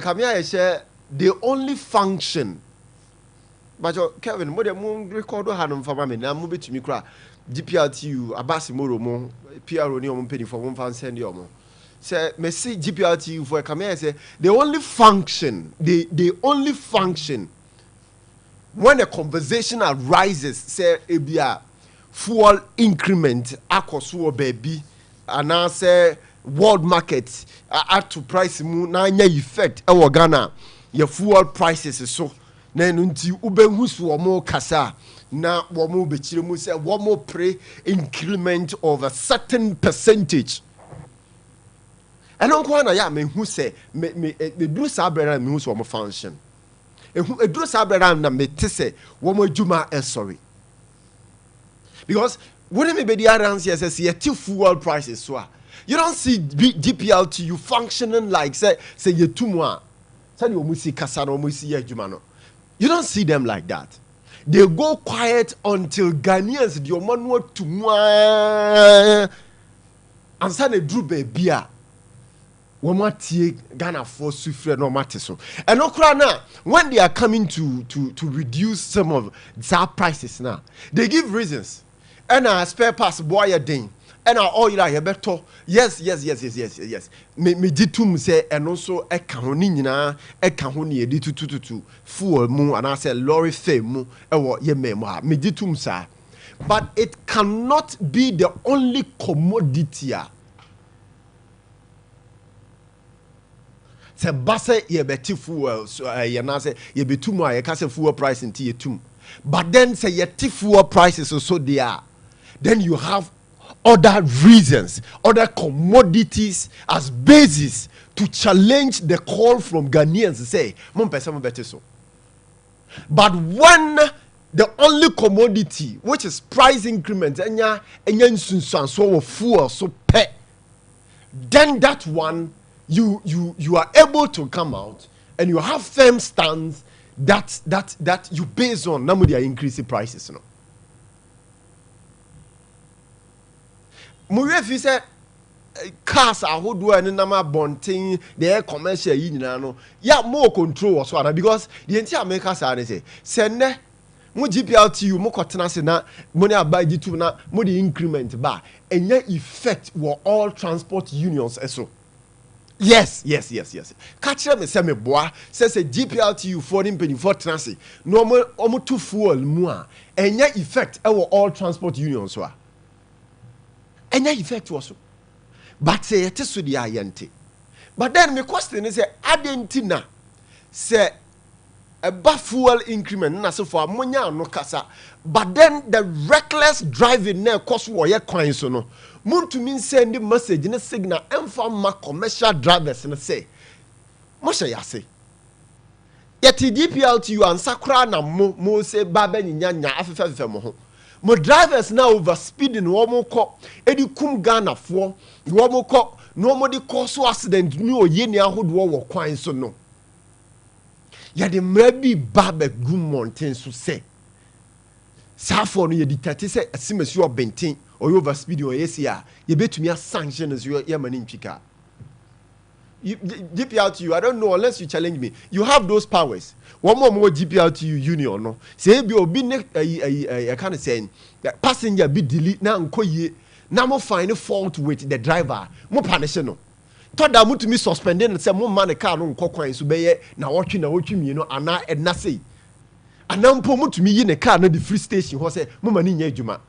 Kamia share they only function. But Kevin, mo de mo record hanum fama me na mo betumi kra GPRTU abasi moro mo PRO ni omo peni for mo fan send omo. Say me see GPRTU for Kamia say they only function. They only function when a conversation arises. Say ebia fuel increment akoso baby and now say world market add to price mu na nya effect e wo Ghana your fuel prices so na nti ubehu so omo kasa na womo bekire mu say womo pre increment of a certain percentage and onko na ya me hu say me duru sabra me hu so omo function e duru sabra na me te say womo adwuma sorry because wouldn't me be the answer says your fuel prices so you don't see GPLTU functioning like say you two more say you musi kasa no musi adwuma no. You don't see them like that. They go quiet until Ghanaians the omanu to and say they drew baby a woman tie Ghana for sufre no matter so. And okra na when they are coming to reduce some of their prices now, they give reasons. And spare parts boy a ding. And all you like better. Yes. Me ditum say and also e kahoni nyina e kahoni edi tututu fuel mu and I say lorry fame mu e wo ye memo me ditum sa. But it cannot be the only commodity. Se base ye beti fuel so ye na say ye betum a ye ka say fuel price nti ye tum. But then say ye ti fuel prices so they are. Then you have other reasons, other commodities as basis to challenge the call from Ghanaians to say, so. But when the only commodity, which is price increment, so fuel, so pay, then that one, you are able to come out and you have firm stance that you base on, namely increasing prices, no. If said cars are who do any number bonting the commercial no yeah more control or so because the entire makers are say send mo GPLTU mo kotena se na money buy G2 na mo the increment ba enya effect were all transport unions eso. Yes. Catch me say me boa say GPLTU for them penny for transit no mo to fuel mu a enya effect e were all transport unions so. Any effect was so. But say it is to the ayente. But then my question is adentina say a fuel increment na so for amonya no kasa. But then the reckless driving na cost wo ye kwan so no. Muntu mean send the message in a signal emfa commercial drivers and say Moshe ya say yeti DPLTU and sakra na mo say baba nyanya afefe mo ho. My drivers now over speeding womo ko edi kum Ghana for womo ko no mo di cause accident ni oyeni ahodo wo kwan so no ya de mrabi baba gum mountain so say safo no ye di tati say asimasi obenten or over speeding or yes ya ye betumi sanction as your mani ntwika GPLTU, I don't know unless you challenge me. You have those powers. One more GPLTU union, no. Say be obi I can't say that passenger be delete na nkoye na mo find fault with the driver. Mo punish no. Thought that mo to me suspended and say mo man the car no nko kwan so beye na wotwe mi no ana edna say. Ana mpo mo to me yi ne car na the free station ho say mo mani nya adwuma.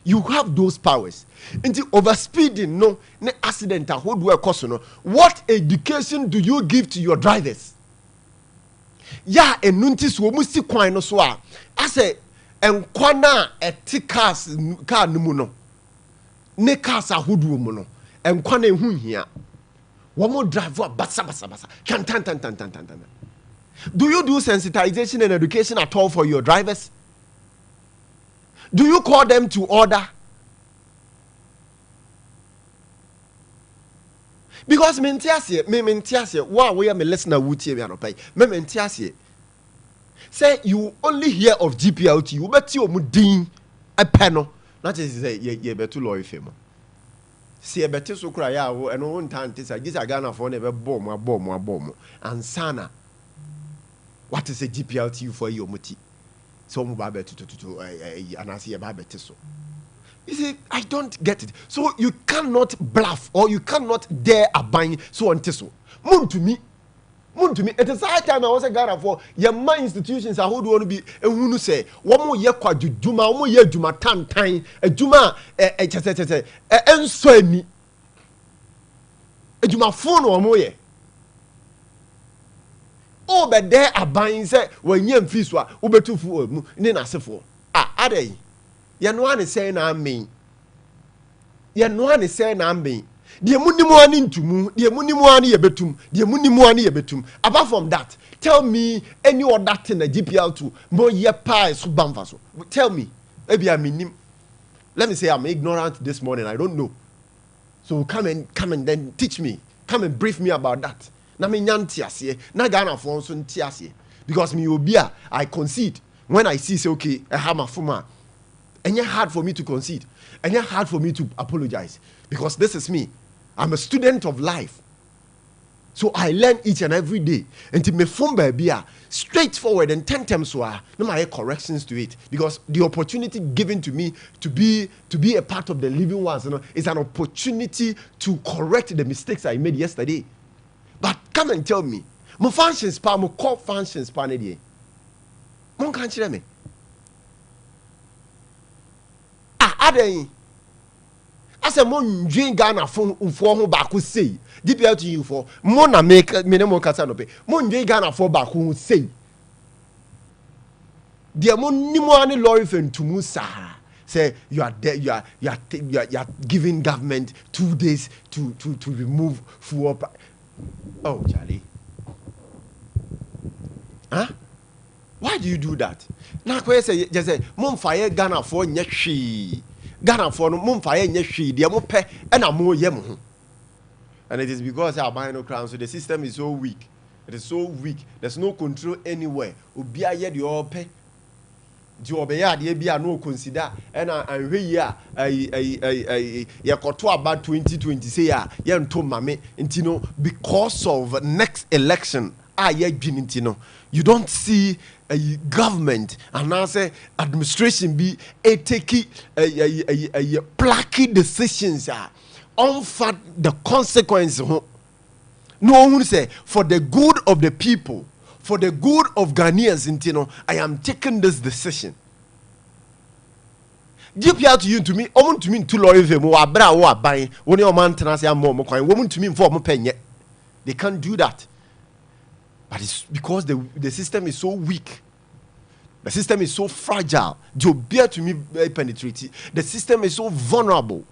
You have those powers. Into overspeeding, no, accident, no. What education do you give to your drivers? Yeah, and nuntis wo musti kwan no so a. I say, and kwana cars car no. Ne cars a hodu mo no. And kwana hu hia. Wo mo drive basa. Tan. Do you do sensitization and education at all for your drivers? Do you call them to order? Because me mentiase, why we are me listener wutie me anopai. Me mentiase. Say you only hear of GPLT, you bet you mudin a panel. Not just say ye betu lawyer fame. See a better so cry out and one time this I guess I got for never bomb. And Sana. What is a GPLT for your muti? So Mubabe to and I see a babe so. You see, I don't get it. So you cannot bluff or you cannot dare abide so on teso. Moon to me. It is high time I was a Ghana for your my institutions. I would want to be a who say one more year quad Juma, 1 year Juma time, a Juma, a me a Juma phone or more. Oh, but there are buying say when you fees were over 2 4 Nina Sefo. Ade, Yanuan is saying I'm me. Yanuan is saying I'm me. The Munimuani into mu, the Munimuani betum, the Munimuani betum. Apart from that, tell me any other thing a GPL2 more year pie so bamfaso. Tell me, maybe I mean, let me say I'm ignorant this morning. I don't know. So come and then teach me. Come and brief me about that. Na me nyantiasie, na Ghana for so ntiasie. Because me obia, I concede when I see say okay, I have my former. And it's hard for me to concede. And it's hard for me to apologize. Because this is me. I'm a student of life. So I learn each and every day. And to me phone baby straightforward and 10 times no my corrections to it. Because the opportunity given to me to be a part of the living ones, is an opportunity to correct the mistakes I made yesterday. But come and tell me, my functions pa, my core functions pa ne die. Mon can't you me? Ade. I said, Mon drink Ghana for who back who say, DPL to you for Mona make minimum catanope. Mon drink Ghana for back who say. Dear Mon Nimuani Lorifen to Musa. Say you are there, you are giving government 2 days to remove fuel. Oh, Charlie. Huh? Why do you do that? Now, say just say, Mum fire Ghana for Nyashi. Ghana for no Mum fire Nyashi, the Amope, and a more yem. And it is because our buying no crown, so the system is so weak. It is so weak. There's no control anywhere. Ubia yet your pay. Jobeya, the Abia no consider, and I hear ya koto about 2020 say ya to mame intino because of next election intino. You don't see a government and now say administration be a taking a plucky decisions on for the consequences. No one say for the good of the people. For the good of Ghanaians, intino, I am taking this decision. GPL to you to me, woman to me 2 lorry mo abra wo aban, woni o man tena se am mo kwan, woman to me for mo penye. They can't do that. But it's because the system is so weak. The system is so fragile. You bear to me penetrate. The system is so vulnerable.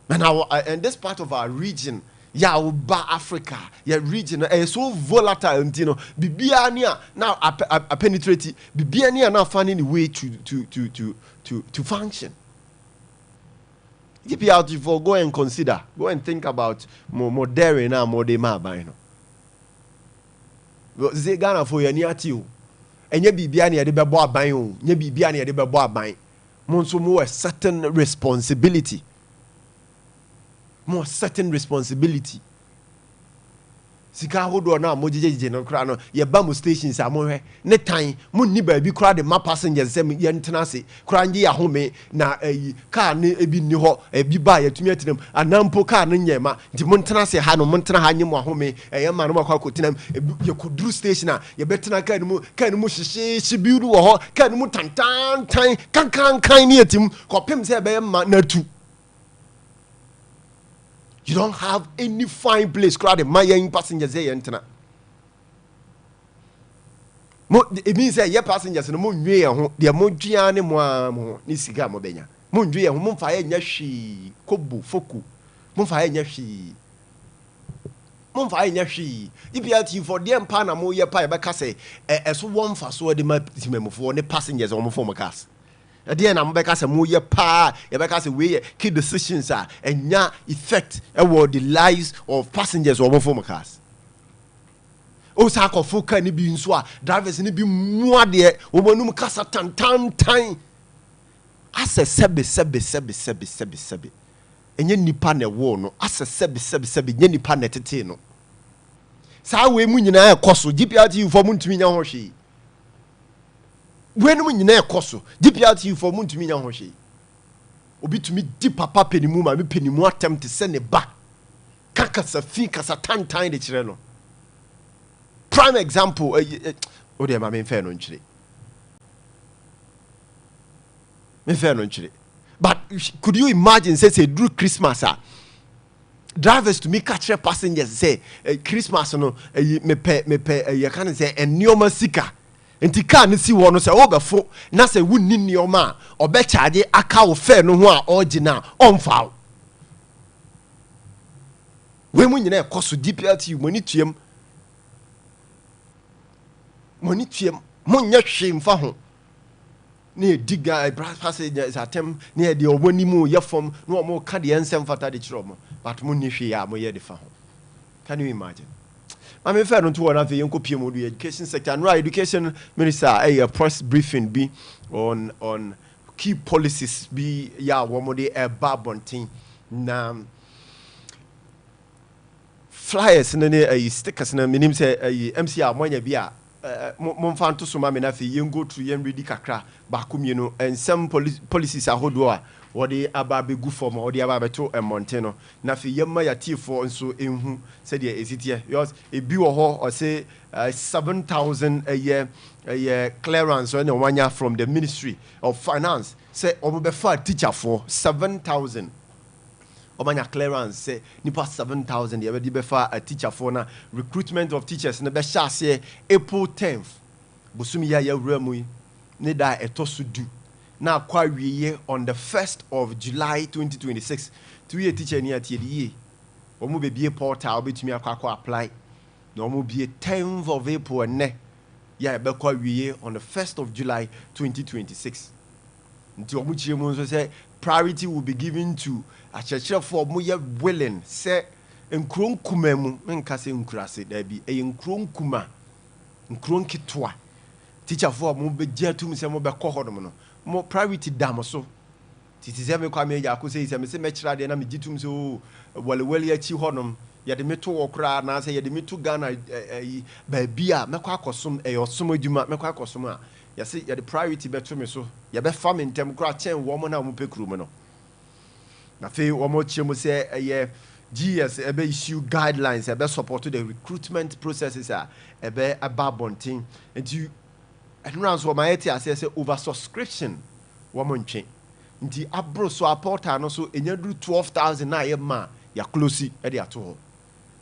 And this part of our region, Africa, region is so volatile, Bibiania now penetrate. Bibiania now finding a way to function. If you out for go and consider, go and think about more daring now, more de mabino. Ze Ghana for your near to you, and ye Bibiania de bebo bayo, ye Bibiania de bebo bay. Monso more a certain responsibility. More certain responsibility. Sika hodo na mojeje no kra no ye ba mo stations amohwe ne tan mo ni ba bi kra de ma passengers sem ye ntena se kra nje ya home na car ne ebi ni ho ebi ba ya tumi atinam anampo car ne nyema nti mo ntena se ha no mo ntena ha nyemo home ye ma no makwa kotinam ye kodru station a ye betena car ne mu hihye biuru wo ho car ne mu tantan kan ne atim kopem se be ma na tu. You don't have any fine place. Crowd my young passengers here. It means that your passengers no more near the Mojiane Mo Nisiga Mobenya. Munjia, Mumfire Yashi, Kobu, Foku, Mumfire Yashi. Mumfire Yashi. EPLT for the Empana Moya Pai Bacase, as one for so the maximum for the passengers on former cars. At the end, I'm back as a more pa, back as a way key decisions are and ya effect about the lives of passengers or former cars. Oh, Sako Fuka ni be in swa, drivers ni be more there, Omanum Casa tan time. I say, Sebi. enye nipa na wo no ase sebe nye nipa na tete no saa we mu nyina ekoso GPRT for mu ntumi nya ho hwe we no mu nyina ekoso GPRT for mu ntumi nya ho hwe obi tumi di papa penimu ma me penimu attempt se ne ba kakasa fi kasa tantan de kire no prime example o de ma me fe no nkyire but could you imagine say through Christmas drivers to me catch passengers say Christmas no me pe you can say enioma sika enti car ni si wo no say obefo na say wunni nioma obe charge aka wo fare no ho a original onfa we mu nyina ekoso DPLT money tuem mo nya hwe mfa ho ne diga passengers atem ne de oboni mu ye fom no mo ka de ensem fata de kiro mo but mo ni hwe ya mo ye de fa ho. Can you imagine? I mean fair to one of the young people the education sector and right education minister a press briefing be on key policies be ya one de a babontin na flyers ne stickers na minim say MC amonya bia mon fan to so ma me na fi yen go through yen ready kakra ba kumie and some policies ahodo a wode aba begu form wode aba beto monte no na fi yemma ya tifo nso enhu se de esitie yours e bi wo ho or say 7,000 a year clearance when wanya from the Ministry of Finance say omobefa teacher for 7,000 omanya clearance say nipa 7,000 ye be befa a teacher for na recruitment of teachers na be sha say April 10th bosumi ya wramu ne da etosu du na kwa wiye on the 1st of July 2026 to ye teacher ni atie die omo be bie portal betumi akwa apply na omo bie 10th of April ne ya be kwa wiye on the 1st of July 2026 nti omo chiemu nso say priority will be given to a church for mo ye willing say nkron kuma mu nka se nkurase da bi nkron kuma nkron kitwa teacher for mo be jatum se mo be kohodom no mo priority dam so titize me Kwame Agyarko se me se me kira de na me gitum so walewale achi honom ye de meto wokra na se ye de meto Ghana ba bia mekwa akosom eyosom adwuma mekwa akosom a ye se ye de priority beto me so ye be fa me ntem kra chen wo mo na mo pekuru me no na fe wo mo chemu se ye GS ebe issue guidelines ebe support the recruitment processes ebe ababontin and you enrans wo mayeti ase say oversubscription wo mo ntwe nti abro so apporta no so enyaduru 12,000 na ye ma ya close e de ato ho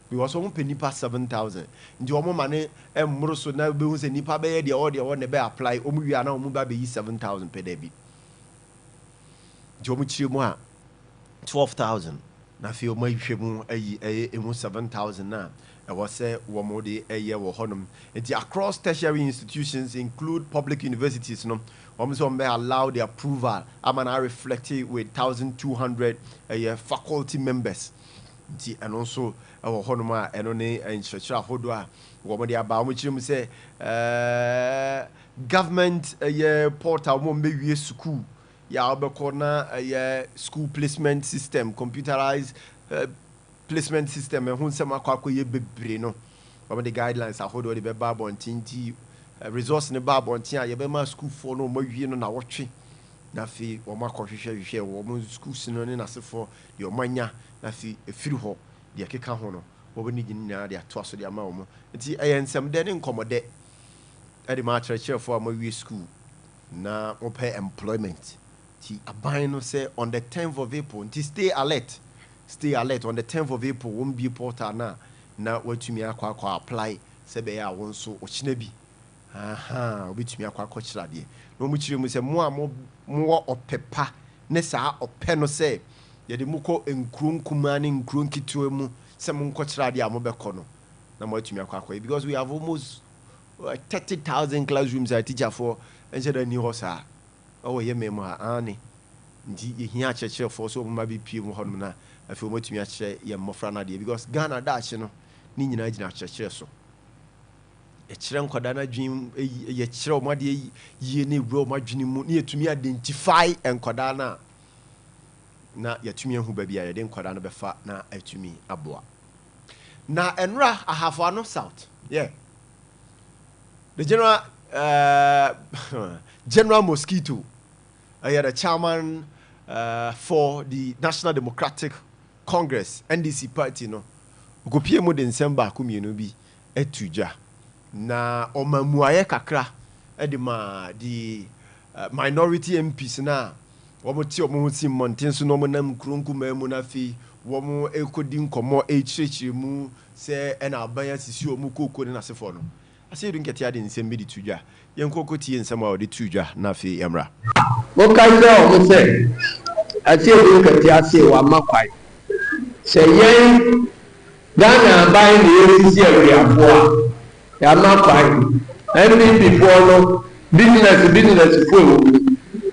because wo peni pa 7,000 nti wo mo mane emmro so na be hu se nipa be ye de o ne be apply o mu wi ana o mu ba be yi 7,000 per day bi nti wo mu chire mu a 12,000 na fi o ma hwe mu ayi emu 7,000 na e was say wo mo de eye wo honum nti across tertiary institutions include public universities no some may allow the approval amana reflected with 1,200 faculty members and also our honoma and only in church hodoa wo de aba mo chirim say government portal mo be school ya obeko na school placement system computerized placement system and hunsem akwakoye bebre no wo the guidelines ahodo de be babon tinti resource ne babon tin a ye be ma school for no mawie no na wotwe na fi wo makohwehwe wo mo school sino ne na sefo de omanya na fi efiri ho de keka ho no wo be ni nyina de ato aso de ama wo mo nti ensem de ne nkomode e de ma church for mawie school na open employment ti aban no say on the 10th of April nti stay alert on the 10th of April won't be portal na watumi akwa apply se be ya won so ochina bi obitumi akwa chira de no mu chire mu se mo opepa ne saa ope no se ye de muko enkron kuma ne nkron kituo mu se mo nko chira de amobekọ no na mo atumi akwa because we have almost 30,000 classrooms I teach for enje ni hosa o ye memo ani ndi ye hia cheche for so mo ma bi pie mu hono na afi mo tumi akyere ye mmofra na de because Ghana daach no ni nyina gina akyere so e kyere nkoda na dwin ye kyere o ma de ye ne wuro ma dwini mu ne yetumi identify enkoda na na yɛtumi ahu baabi a yɛde nkwadaa no bɛfa na atumi aboa na enra ahafo south yeah the general mosquito the chairman for the National Democratic Congress NDC party no gopie mu de nsɛm baako mmienu bi atudwa na ɔmamuayɛ kakra de ma the minority MPs na wɔn ti wɔn ho si mmɔnten so na wɔn nam kuronkuma mu na fi wɔn ekodi nkɔmɔ ekyirikyiri mu sɛ ɛna aban asisi wɔn koko ne n'asefo no ase edu nkete ade nsɛm bi de tudwa yɛn koko tie nsɛm a wɔde tudwa na fi yɛmra wɔkaisa wɔn sɛ ase edu nkete ase wɔ amakwai sɛ yɛn Ghana aban ne yɛsisi awuriafoɔ a yɛamakwai NDP foɔ no business foɔ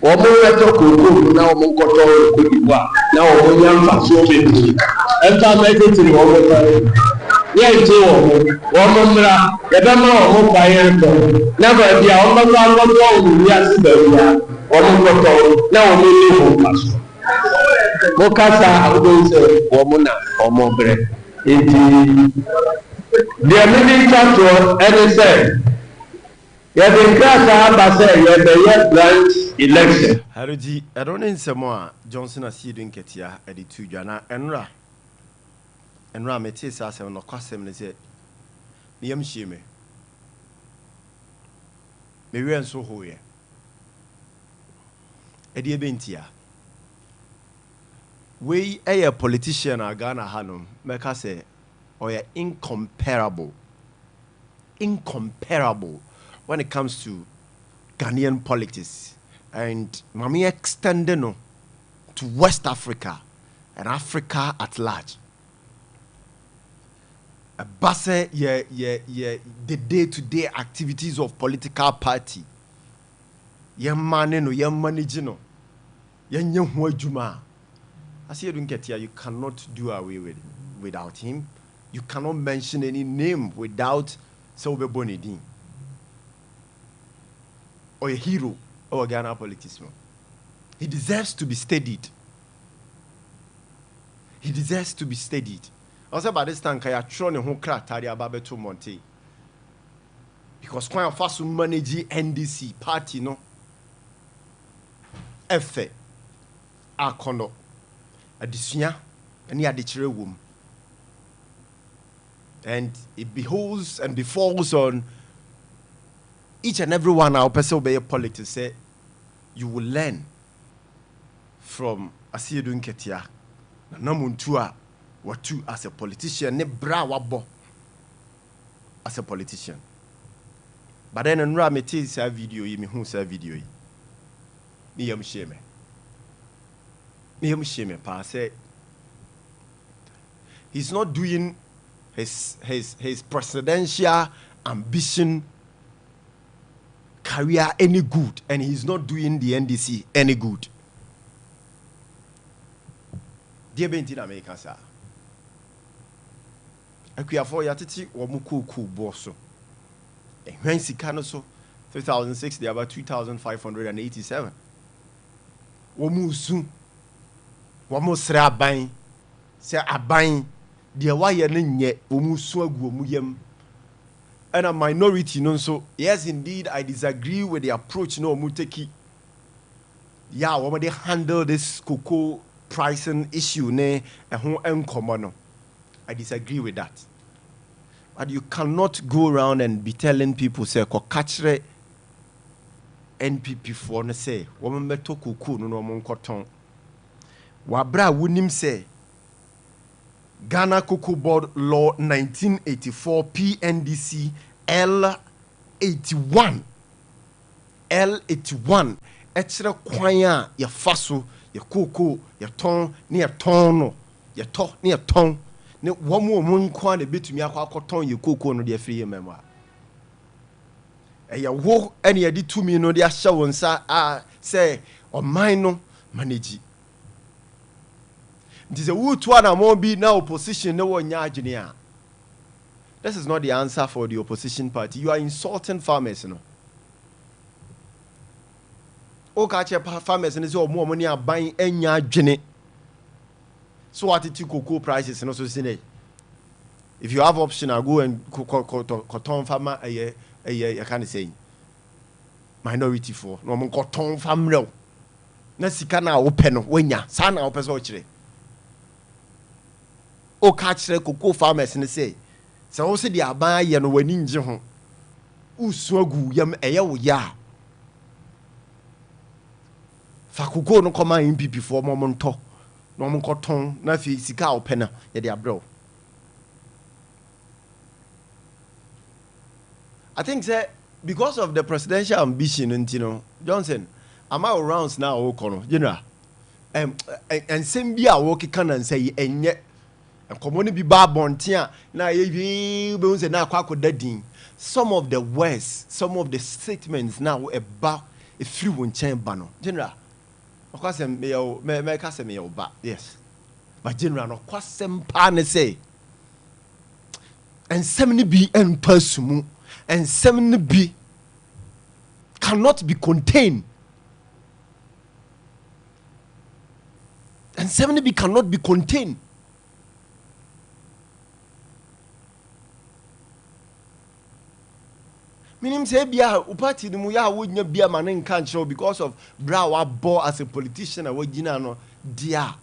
wɔn yɛtɔ koko na wɔn nkɔtɔ koko na wɔn nyamfa so bebree ɛnta mɛtete wɔn kɔtɔ yɛnti wɔn mmra yɛbɛma wɔn kwan yɛntɔ na baabi a wɔn bɛfa akɔtɔ wɔn wiase baabi a wɔn nkɔtɔ na wɔn ni wɔn mfa so wɔkasa ahodoɔ sɛ wɔn na wɔn brɛ eti deɛ mimi twa toɔ ɛne sɛ yɛde nkrataa aba sɛ yɛbɛyɛ branch election. Haroji, I don't know someone Johnson as you doing Ketia at the two Jana Enra Metis as no custom is it. Niam Shime. Maybe I'm so hoye. Eddie Bentia. We a politician are Ghana Hanum, make us say, or you're incomparable when it comes to Ghanaian politics. And Mami extending to West Africa and Africa at large. A basse the day-to-day activities of political party. Ye maneno, ye managino, ye nyehwajuma. As you don't get here, you cannot do away without him. You cannot mention any name without Sobe Bonidin. Or a hero. Or Ghana politics. He deserves to be steadied. Also, by this time, I thrown a whole crack at Ababeto Monte. Because Kwame Agyarko manage NDC party, no? Efe, Akono, Adisunya, and the Adichere womb. And it beholds and befalls on each and every one our person obey politics say you will learn from Asiedu Nketia na namuntua watu as a politician ne bra wabo as a politician. But then nra meti sa video yi me hu sa video yi ni yam sheme pa say he's not doing his presidential ambition career any good, and he's not doing the NDC any good. Dear Bentin America, sir. Akuafo yatiti womuku bosso. And when Sikano so 2006, they about 2,587. Womusu Womusra bain, say abain, dear why ye womusu agumuyem. And a minority, no, so yes, indeed, I disagree with the approach. No, Muteki. Yeah, when they handle this cocoa pricing issue, ne, and who uncommon. I disagree with that. But you cannot go around and be telling people, say, "Kokachre NPP for ne say, woman meto cocoa no mon cotton." Wabra wunim say. Ghana Cocoa Board Law 1984 PNDC L81 Etre kwanya ya faso ya cocoa ya ton ni ya tono ya to ni ya ton ne womo nkwa na betumi akwakoton ya cocoa no de afiri memwa ya wo ene ya di tumi no de ahya wonsa a say oman no manage. This is a wood one among be now opposition no one engineer. This is not the answer for the opposition party. You are insulting farmers, no. Okay, farmers and more money are buying any gene So what it cocoa prices and also say, if you have option, I'll go and cotton farmer a can't say minority for no more cotton farmer. Nasika na open when ya sana open so chire. O catch the cocoa farmers and say, so also the aban ye no wani nje ho. Usuagu yam eye wo ya. Fa cocoa no come in MPP for momonto. No mo cotton na fi sika open ye de abro. I think say because of the presidential ambition, you know, Johnson, am I rounds now o kono, general. And same be a work can and say enye and common be bad bontia na ye be say na kwa kodadin. Some of the words, some of the statements now about a few nchen no. General, of course me ka say me ba. Yes. But general no kwasem pa ne say. And some be en personal and seven B cannot be contained. And 70B cannot be contained. Meaning say bia upati ni muya wonya bia manen kan show because of bra wa bore as a politician and wajina no dia.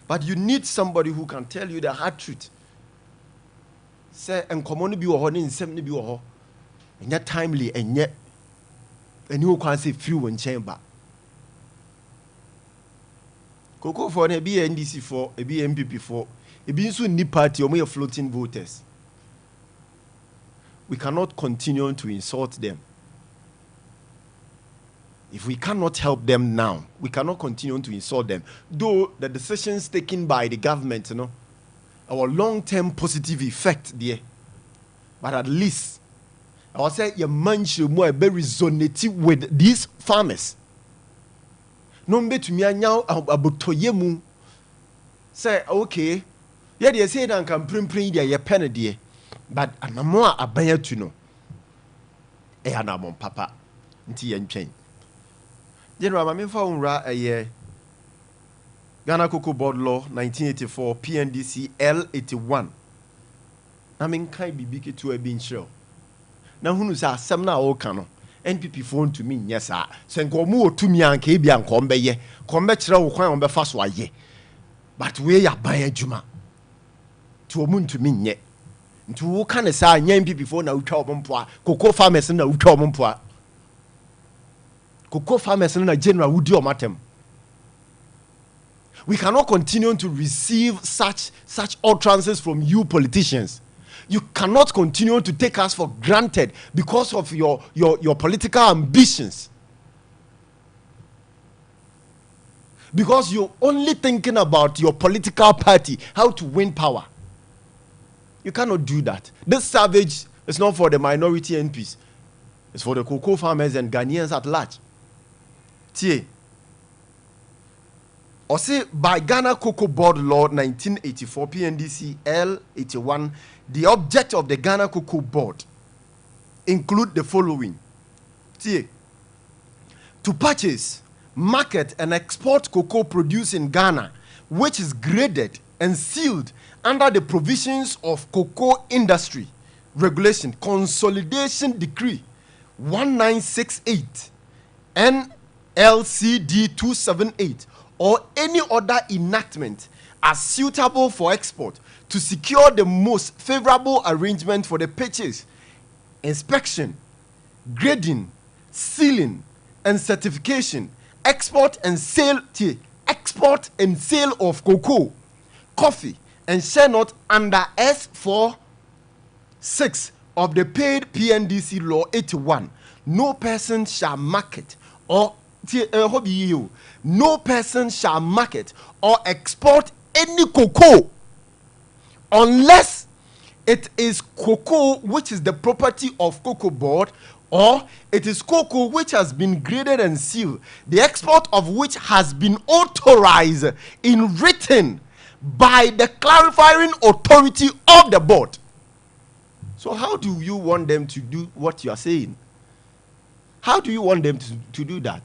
But you need somebody who can tell you the hard truth. Say enkomo no bi wo ho ne nsem ne bi wo ho. Enya timely enye eni wo kwan say few nchen ba. Koko for na bi NDC for e bi MPP for e bi nso ni party o mo floating voters. We cannot continue to insult them. If we cannot help them now, we cannot continue to insult them. Though the decisions taken by the government, you know, our long-term positive effect there. But at least I would say your man should more be resonate with these farmers. No mbe to me anyao abotoye mu. Say okay. Yeah, they say that can print there your pen there. But anamo abanya tu no. E anamon papa. Nti ye ntwen. General Mamimfa unra Ghana Cocoa Board Law 1984 PNDC L81. Na men kai bibiki to e bin show. Na hunu sa asem na o kan no NPP phone to me yes ah sen ko mu otumi anka e bia nko mbeye ko mbekire wo kwan ombe fa so aye but we ya ban adwuma to omu ntumi nye nti wo kan sa nya NPP phone na utwa obompoa cocoa farmers na utwa obompoa cocoa farmers na general wudi omatem. We cannot continue to receive such utterances from you politicians. You cannot continue to take us for granted because of your political ambitions. Because you're only thinking about your political party, how to win power. You cannot do that. This savage is not for the minority MPs. It's for the cocoa farmers and Ghanaians at large. Tie. Or say by Ghana Cocoa Board Law 1984 PNDC L81, the object of the Ghana Cocoa Board include the following. See, to purchase, market and export cocoa produced in Ghana, which is graded and sealed under the provisions of Cocoa Industry Regulation Consolidation Decree 1968 NLCD 278 or any other enactment as suitable for export to secure the most favorable arrangement for the purchase, inspection, grading, sealing, and certification, export and sale of cocoa, coffee, and share not under S46 of the paid PNDC Law 81. No person shall market or no person shall market or export any cocoa unless it is cocoa which is the property of Cocoa Board or it is cocoa which has been graded and sealed, the export of which has been authorized in written by the clarifying authority of the board. So how do you want them to do what you are saying? How do you want them to do that?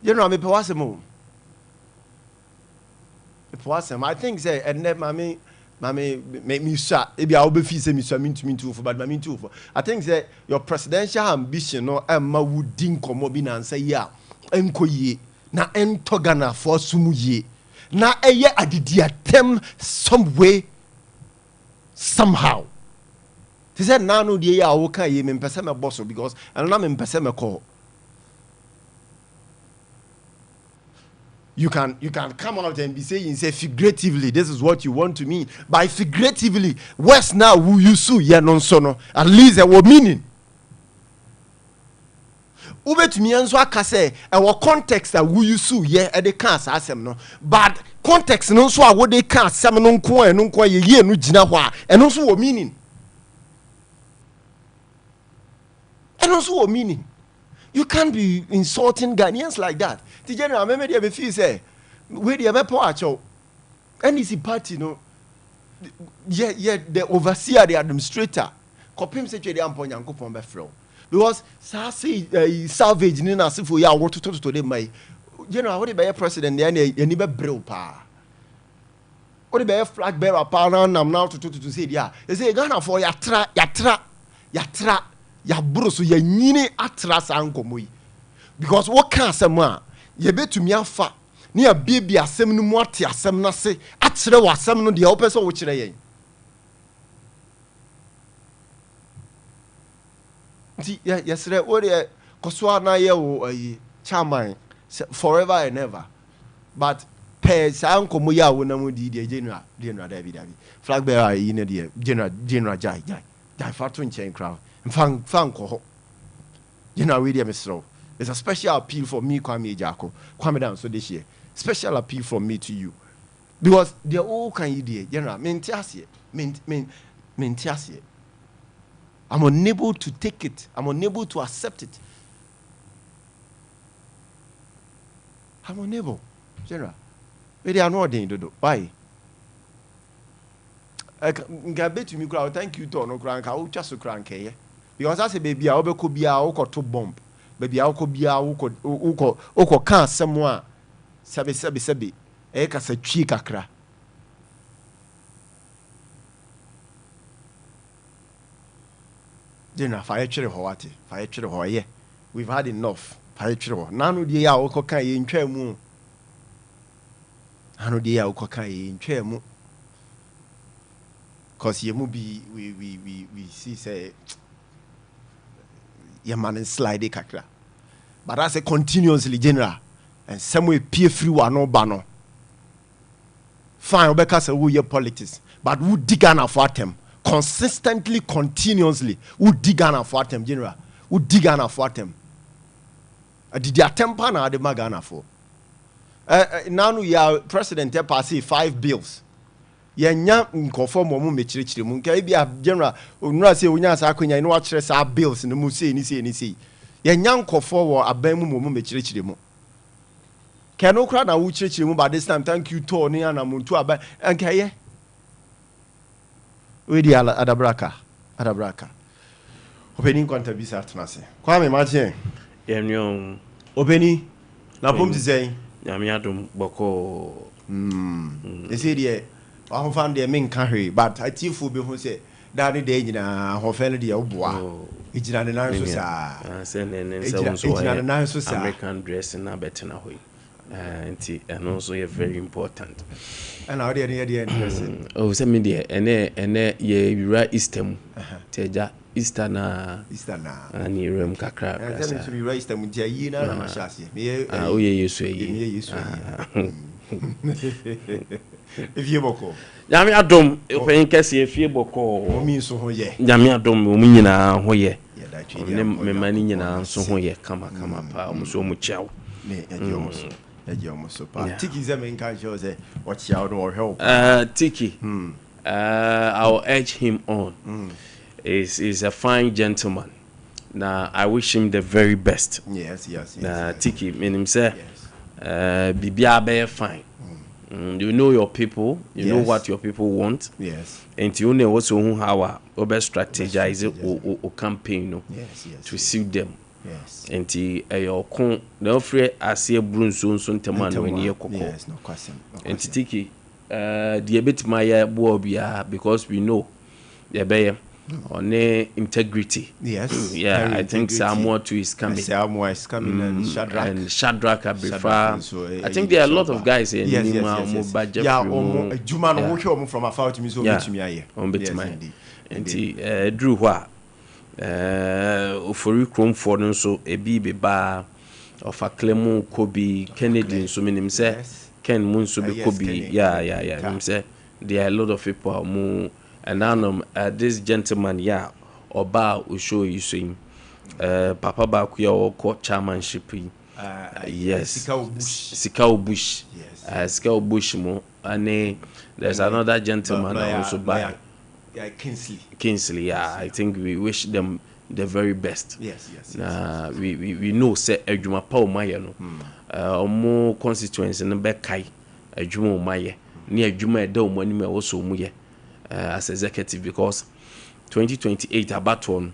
You know, I'm a Poasem, I think say and then mammy make me shot. Maybe I'll be feasting me swimming to me too for, but I mean too for. I think that your presidential ambition or Emma would dink or mobina and say, yeah, enko ye, na entogana for sumu ye. Na eye adidi attempt some way, somehow. He said, "Now no dear, I will carry him in Pesema Bosso because I'm in Pesema call." You can come out and be saying, say figuratively, this is what you want to mean. By figuratively, West now who you sue yeah non sono at least there were meaning. Ube to me and so I say our context that who you sue yeah at the can't asem no, but context no so what they can't some non kwa and non kwa ye no jina wa and also what meaning. And also what meaning. You can't be insulting Ghanaians like that. The general, remember the feel say, where the other part, NDC party, no, yeah, the overseer, the administrator, Kopim say the Ampon Yanko from Befro. Because salvage Nina Sifu, ya, what to them, my general, what about president, the never brew pa. What about flag bearer, power, I'm now to say, yeah, they say, Ghana for yatra. Ya bruso ya nyini atras ankomoi because what can sama ye betumi afa ne ya baby asem no mu ate asem na se akyere wasem no de wo pese wo kyere yen nti yesre wo de koso na ye wo ayi chairman forever and ever but pe sa ankomoi ya wo na mu di general David flag bearer yi ne de general jai fatu nchen crowd Fan ko. You know, really, Mr. It's a special appeal for me, Kwame Agyarko. Kwame down so this year. Special appeal from me to you. Because they're all kind of idea. You know, mentiasie. I'm unable to take it. I'm unable to accept it. I'm unable. General. But they are not doing it. Why? I bet to me, thank you to no crank. I will just crank here. Because I say, baby, I will be a to bomb. Baby, I will be a oko can someone. Sabi. Eka se chika kra. Dinner, fire chere hoati. Fire chere hoye. We've had enough. Fire chere. Nanu dia oko kan ye ntwa mu. Nanu dia oko kan ye ntwa mu. Because you be we see say your man is slide kakra. But I say continuously general and some way peer free one no bano. Fine, because we your politics, but who dig on for them consistently, continuously. Who dig on for them general? Who dig on for them? Did your temper na the magana for? Now you are president pass 5 bills. Yenya nkofo mo mu mechirichiri mu nka bia general onura se onya sa akonya no wa kire sa bills no mu sei ni sei yenya nkofo wo aban mu mechirichiri mu kano kra na wo chirichiri mu by this time thank you to ni ana muntu aban nka ye we di adabraka obeni kwanta bisa atnase kwa me mache yenyo obeni na pom tizei nyame adom boko ese die I found the main carry, but I tell you before say Daddy Day in a hotel, the Oboa. It's not a nice American dress and a better now. And also a very important. And how the oh, send me there, and ye right Eastern Teja Eastana and you room kakra. And you raised them with Jayina and Mashasi. Oh, you say, if you boko Yami adom open kese efie boko omi so ho ye Yami adom omi nyina ho ye me mani nyina so ho ye kama pa omo so omo chiao me eje omo so pa tiki ze me nka show say what chiao no help tiki I'll urge him on is a fine gentleman. Now I wish him the very best. Yes. Tiki meaning say bibia be fine. You know your people, you know what your people want. Yes. And you know also how we best strategize or campaign to suit them. Yes. And your con the free as a brun so temano when you yes, no question. And tiki the bit my boy because we know the bay on integrity. Yes. Yeah, I think Samoa too is coming. Samoa is coming and Shadrach. And Shadrach Shadrach, so, I think there are a lot of guys here. Yes. Yeah, Juma yeah. no from afar to me so yeah. to me On bit my. And Drew Wa for you chrome for no so a be bar of a Clement Kobe Kennedy so many say Ken Moon so be Kobe. Yeah. Him say there are a lot of people more and now this gentleman or bar will show you swim. Papa Bakuya or court chairmanship. Yes, Sikao Bush. Yes, Sikao Bush mo. And there's another gentleman also by Kingsley. Yeah, I think we wish them the very best. Yes. We know say Ejuma Paul Maya no. More constituency no be kai Ejuma Maya. Ni Ejuma Edo money me also mu ye. As executive because 2028 about one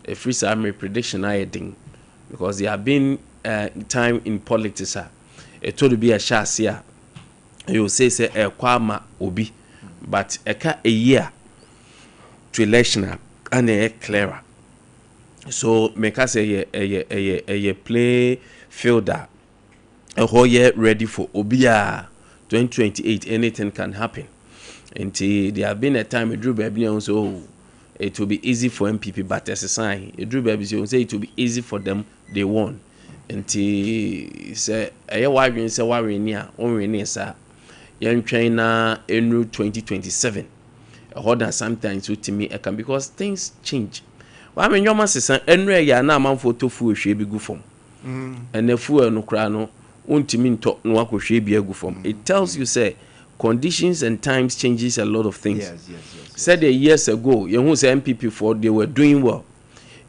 a free summary prediction I think because there have been time in politics it told be a shasia you say kwama obi but a year to election and a clearer so make us a play fielder a whole year ready for obia 2028 anything can happen until there have been a time Drew baby so it will be easy for MPP, but as a sign, Drew baby say it will be easy for them. They won. Until say why near only near sir. Young China in 2027. Hold sometimes with me can because things change. Why mean your master Enre ya na man for tofu she be good form. And the fool no crano won't mean talk no wako she be a good form. It tells you say conditions and times changes a lot of things. Yes. Said a years ago, you who say MPP for they were doing well.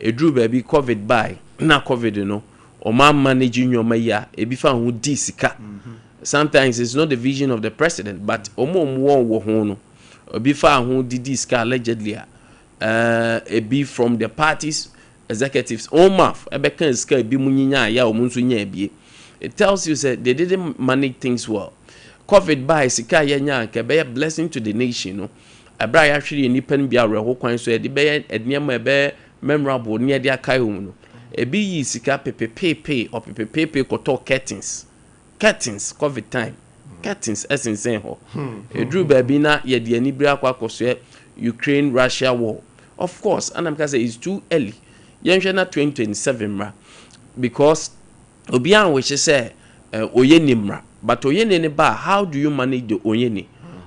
A Drew baby COVID by na COVID you know, or man managing your maya, a bifa who disika. Sometimes it's not the vision of the president, but omo wo hono. A bifa who did this allegedly. A be from the parties executives. Omaf, a bekan ska be munyinya ya omunsu nya bie. It tells you that they didn't manage things well. COVID by sika yenya ke be a blessing to the nation no. Abra actually nipan bia reho kwan so e de be edniam e be memorable ne de akai hom no. E bi yi sika pepepepe or pepepepe koto curtains COVID time. Curtains essence ho. E drew baby na ye de ani bra kwakoso Ukraine Russia war. Of course, and I'm say it's too early. Yenhwe na 2027 ra because obian we say oyeni mra but oyeni ne ba how do you manage the oyeni?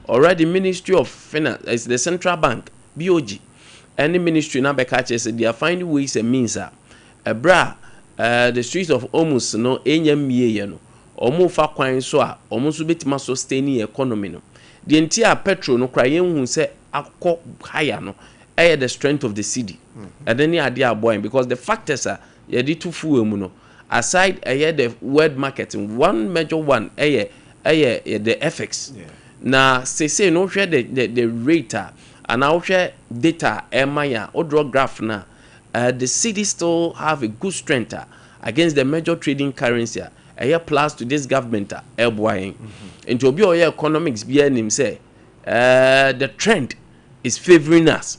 Already Ministry of Finance is the central bank BOG any ministry na be catch say they are finding ways and means the streets of Omus no enyamie no omo fa kwan so a omo so betima sustain the economy no the entire petrol no kra yen say akọ higher no the strength of the city and then ade aboy because the factors are ye di to fuel mu no aside the world marketing one major one the FX na say no share the rate and now share data emaya or draw graph na the city still have a good strength against the major trading currency plus to this government buying into obi or economics be him say the trend is favoring us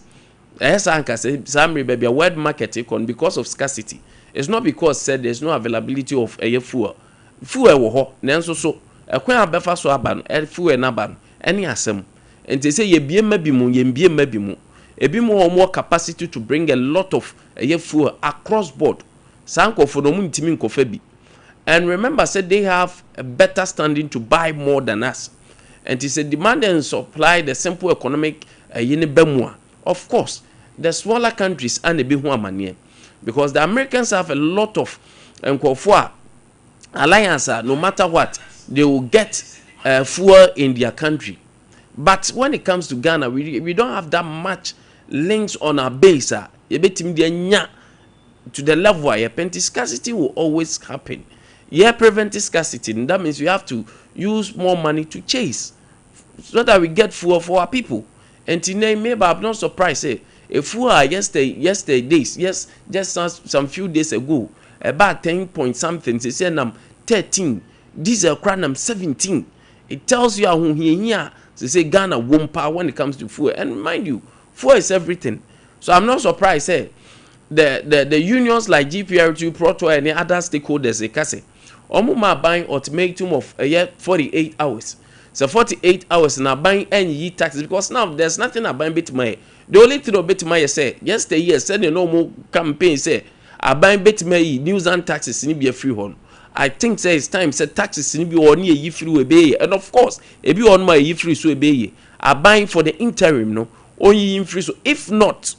anka say some baby world market econ because of scarcity. It's not because said there's no availability of fuel wo ho nanso so ekwan abefa so aba no fuel na aba no any asem and they say ye biema bi mu ebi mu more capacity to bring a lot of fuel across board sanko for no ntimi nkofa bi and remember said they have a better standing to buy more than us and it's a demand and supply the simple economic of course the smaller countries and the big one because the Americans have a lot of alliance no matter what they will get fuel in their country. But when it comes to Ghana, we don't have that much links on our base. To the level where scarcity will always happen. Preventing scarcity, and that means we have to use more money to chase so that we get fuel for our people. And today, maybe I'm not surprised. If fuel just some few days ago, about 10 point something, they say 13. Diesel cranum 17. It tells you how here They say Ghana won't power when it comes to fuel. And mind you, fuel is everything. So I'm not surprised, say, the unions like GPR2, Proto, and the other stakeholders, they can say, Omuma buying ultimatum of a year 48 hours. So 48 hours now buying any taxes because now there's nothing about bit my. The only thing about bit my say yesterday said the normal campaign say I buy bit my news and taxes in be a free one. I think say it's time say taxes in be on ye free obey and of course if you on my ye free so obey I buying for the interim no only free so if not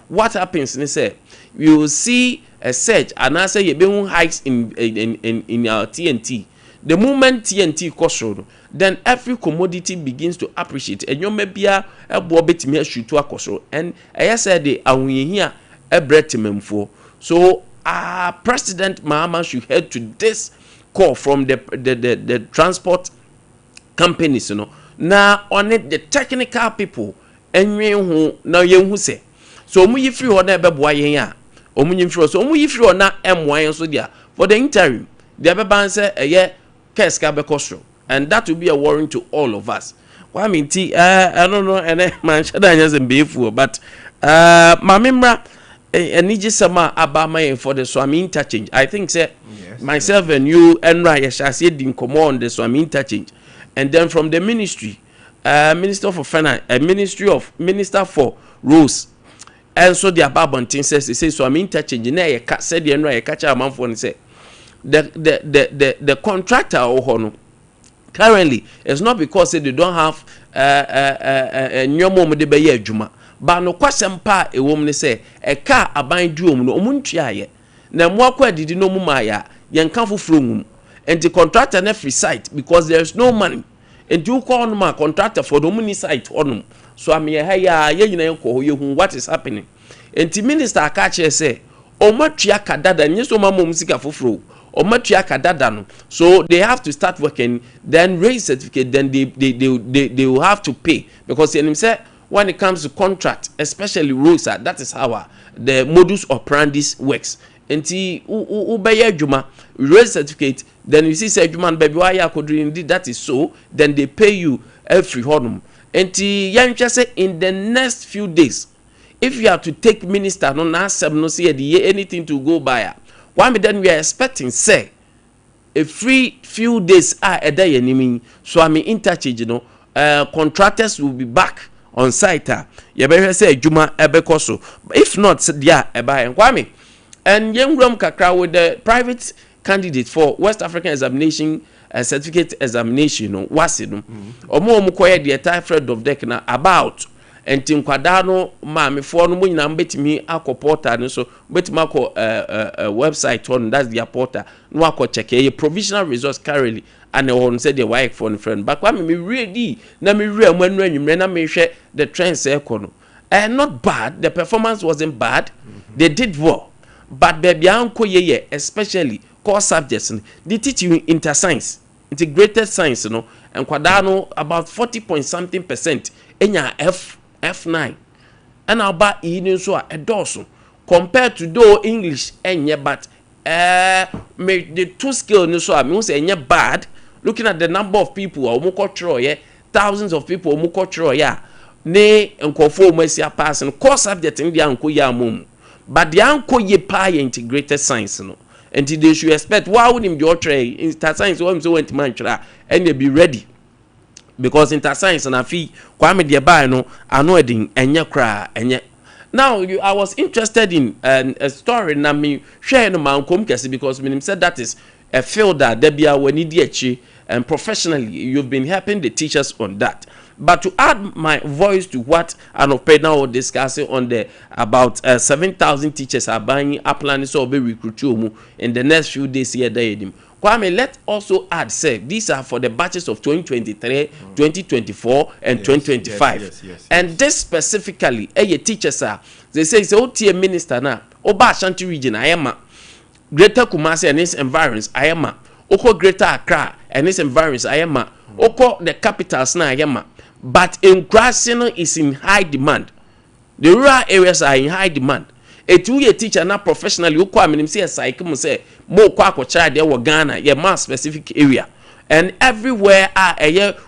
what happens they say you will see a surge and I say you be hikes in our TNT. The moment TNT costs then every commodity begins to appreciate. And you may be a bit me shoot to a cost. And I said the we here a bread for. So President Mahama should head to this call from the transport companies, you know. Now on it the technical people and who now you say. So we free on that boy ya. So we free on that MY so there for the interim. The other say a year and that will be a warning to all of us. Well, I mean, I don't know, and man, should I just be fool, but my member, and need some about my for the Swami interchange. I think, sir, myself and you and Raya shall see the command the Swami interchange, and then from the ministry, Minister for Finance, Minister for Rules, and so the above says, they say Swami interchange, and I said the Raya catch a month and say. The contractor or currently it's not because they don't have new mom de be adwuma but no kwasem pa e wom ne say a car aban duom no omuntua ye na mo akwa didi no muma ya yenka foforo mum and the contractor na free site because there is no money and you call no contractor for the money site onum so am ye ha ya ye nyina ko ye hu what is happening and the minister akache say o matua kadada nyeso mamom sika foforo so they have to start working, then raise certificate, then they will have to pay because when it comes to contract, especially rules, that is how the modus operandi works. Until Juma raise certificate, then you see say Juma baby why indeed that is so, then they pay you every honum. Until say in the next few days, if you have to take minister no see anything to go by. Why then we are expecting say a free few days a day enemy so I mean interchange you know contractors will be back on site you better say Juma ebekoso if not there eba Kwame and young room kakra with the private candidate for West African examination certificate examination no wasino omo koye the entire thread of deck na about enti nkwadano maamefo no munyina mbetimi akopota no so betimi akọ website on that's their portal no akọ check a provisional results currently and on said the wife for friend but when me ready na me real manu anwumre na me hwe the trends ekono not bad the performance wasn't bad they did well but baby anko ye especially core subjects they teach you interscience integrated science no nkwadano about 40.something% enya F9 and about in so a dorsal compared to though English and yeah, but make the two skill no so I mean say bad looking at the number of people or mukochro yeah thousands of people mukochro yeah ne nkofo masia passing course subject in the anko ya mum but the anko ye pa integrated science no and they should expect why would him your tray in science so went man and they be ready. Because interscience and afi Kwame de buy no anoeding enye kra enye. Now I was interested in a story na me share no man kom kese because me said that is a field that debia we need echi and professionally you've been helping the teachers on that. But to add my voice to what Anope now discussing on the about 7,000 teachers are buying a plan so be recruit in the next few days here there. Kwame, let's also add, say, these are for the batches of 2023, 2024, and 2025. Yes. And this specifically, teachers are, they say, it's OTA minister now, Oba Ashanti region, I am Greater Kumasi and its environs, I am Oko Greater Accra and its environs, I am Oko the capitals now, I am. But in Krasino is in high demand. The rural areas are in high demand. A 2-year teacher now professionally who come and say a psych say more kwa child there were Ghana, yeah, more specific area. and everywhere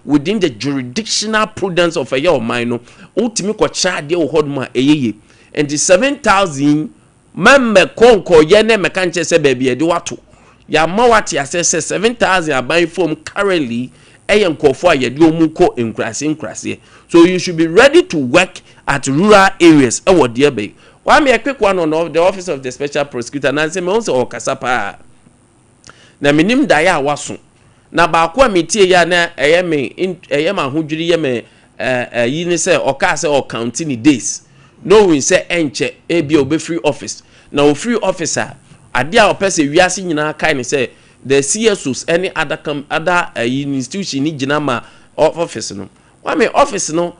within the jurisdictional prudence of a minor ultimate kwachade wo hodma eyeye and the 7,000 member konko yene mekanche se baby de wato ya mawati asese 7,000 aban form currently eyenkofo ayede omuko enkrase so you should be ready to work at rural areas ewo de be wa me quick one on the office of the special prosecutor na say me won say okasapa na minim da ya waso na ba ko ametie ya na eyema hodwiri ye me yi ni say oka say o counting days no we say enche ebi obe free office na o free officer ade a opese wiase nyina kai ni say the CSOs any other institution ni gina ma office no why me office no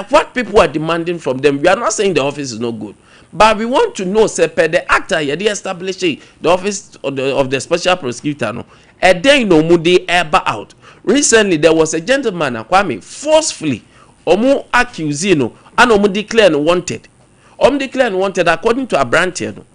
what people are demanding from them. We are not saying the office is not good, but we want to know say per the actor ye dey establish the office of the special prosecutor no a day no mu dey ever out. Recently there was a gentleman Kwame forcefully omu accuse no and omu declare wanted. Declare wanted according to a branch no.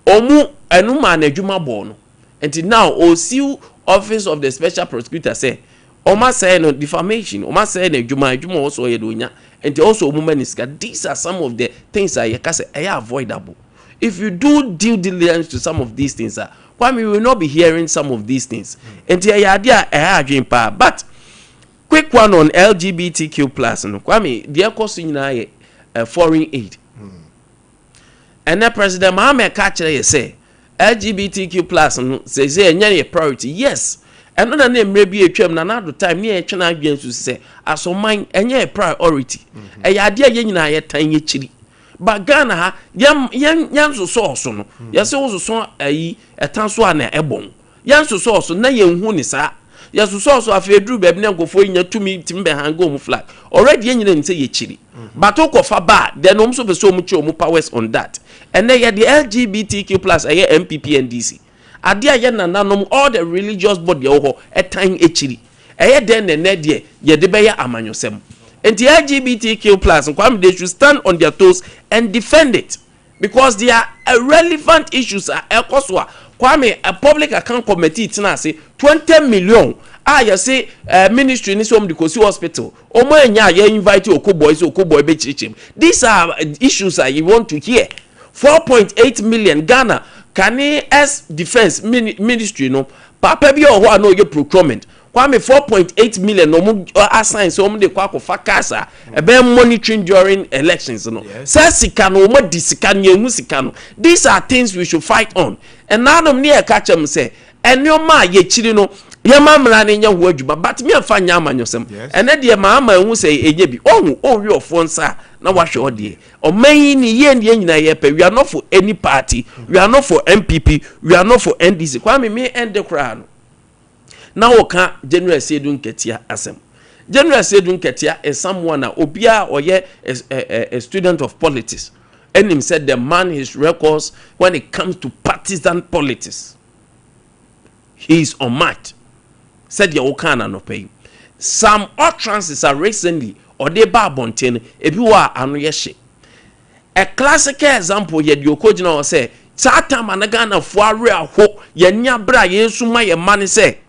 Omu enuma na adwuma bo no. Until now OCU office of the special prosecutor say Oma say no defamation. Oma say no adwuma also yedonya. And also omumaniska. These are some of the things that you can say are avoidable. If you do due diligence to some of these things, Kwame, we will not be hearing some of these things. And the idea but quick one on LGBTQ plus. Kwame, the cost in foreign aid. And the President Mohamed Kachere say LGBTQ plus says a priority. Yes. Another name maybe a term na another time near China against to say as on mine a priority. A idea yen na tiny chili. But Ghana yan so no. Yes also so a tanswa na ebon. Yan so na yen hu ni sa. Yes so afedru baby na go for nya tumi timbe hango mu flag. Already yen na say ye chili. But okofa ba then so be so much powers on that. And then the LGBTQ plus a MPP and DC. Adia ye nananom all the religious body oho etan echiri eye den ne de ye de be ya amanyosem enti LGBTQ plus they should stand on their toes and defend it because they are relevant issues are ekoswa Kwame a public account committee tina say 20 million you say ministry ni so mdikosi hospital omo enya ye invite okoboy be chichim. These are issues that you want to hear. 4.8 million Ghana Kani as defense ministry no papa bi o ho no ye procurement Kwame 4.8 million no mu assign so mu de kwa fakasa e be monitoring during elections no say sika no mo di sika no emu sika no. These are things we should fight on and now no near catch them say enoma ye chiri no ye mamra ne nya ho adwuma but me afa nya amanyosem ene de ma ama hu say enye bi ohun wi ofonsa na wahwe odie omanyi ni ye nyina ye pe we are not for any party we are not for MPP we are not for NDC Kwame me end the crown na woka General Sedun Ketia asem. General Sedun Ketia is someone obia oye a student of politics and him said the man his records when it comes to partisan politics he is unmatched. Said ya okana no pay. Some utterances are recently or they ba bonten ebi wa anu ye hye. A classical example ye di okojina o say sata managana fo are aho ye nya bra ye suma ye mane say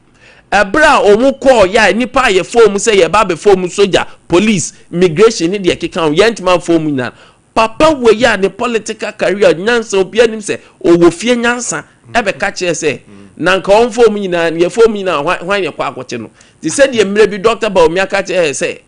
ebra omu call ya nipa ye form say ye ba be form soldier police immigration ni de keka ye ntman form na papa we ya ne political career nyansa obi anim say owo fie nyansa ebe ka che say nanka on form nyina ye form nyina hwan ye kwa akwoche no ti said ye mre bi doctor ba omi aka che say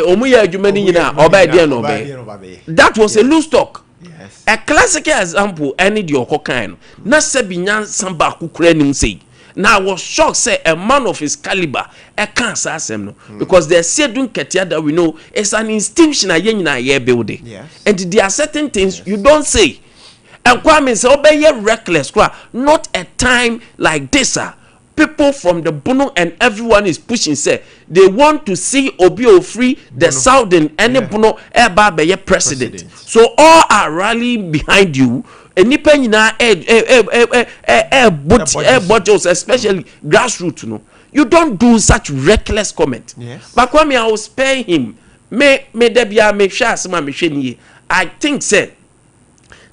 omu ya adwuma ni nyina oba de no be that was a loose talk. Yes. A classical example any the okokan na se bi nyansa ba kukura nim say now I was shocked say a man of his caliber a cancer asem no because the Sedun Ketia that we know is an institution a nyina ye building. Yes. And there are certain things you don't say. And Kwame say obey reckless not a time like this people from the Bono and everyone is pushing say they want to see Obi free the Southern any Bono eba be president. So all are rallying behind you. Nipa nyina budgets especially grassroots no. You don't do such reckless comment. Yes. But Kwame I will spare him. Me debia me hwa asema me hwe nie. I think say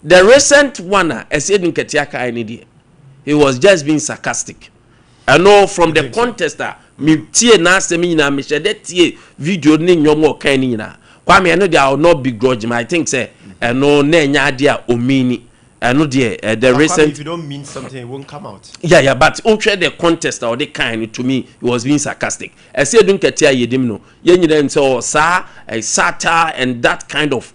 the recent one as Edun Ketiaka any day he was just being sarcastic. know from the contester me tie na asem nyina me shede tie video ni nyomo kan ni nyina Kwame no there will not be grudge I think say no na nya ade a omini no there the recent if you don't mean something it won't come out. Yeah but untre the contester or the kind to me he was being sarcastic I say don't ketia yedim no ye nyina nso sa satire and that kind of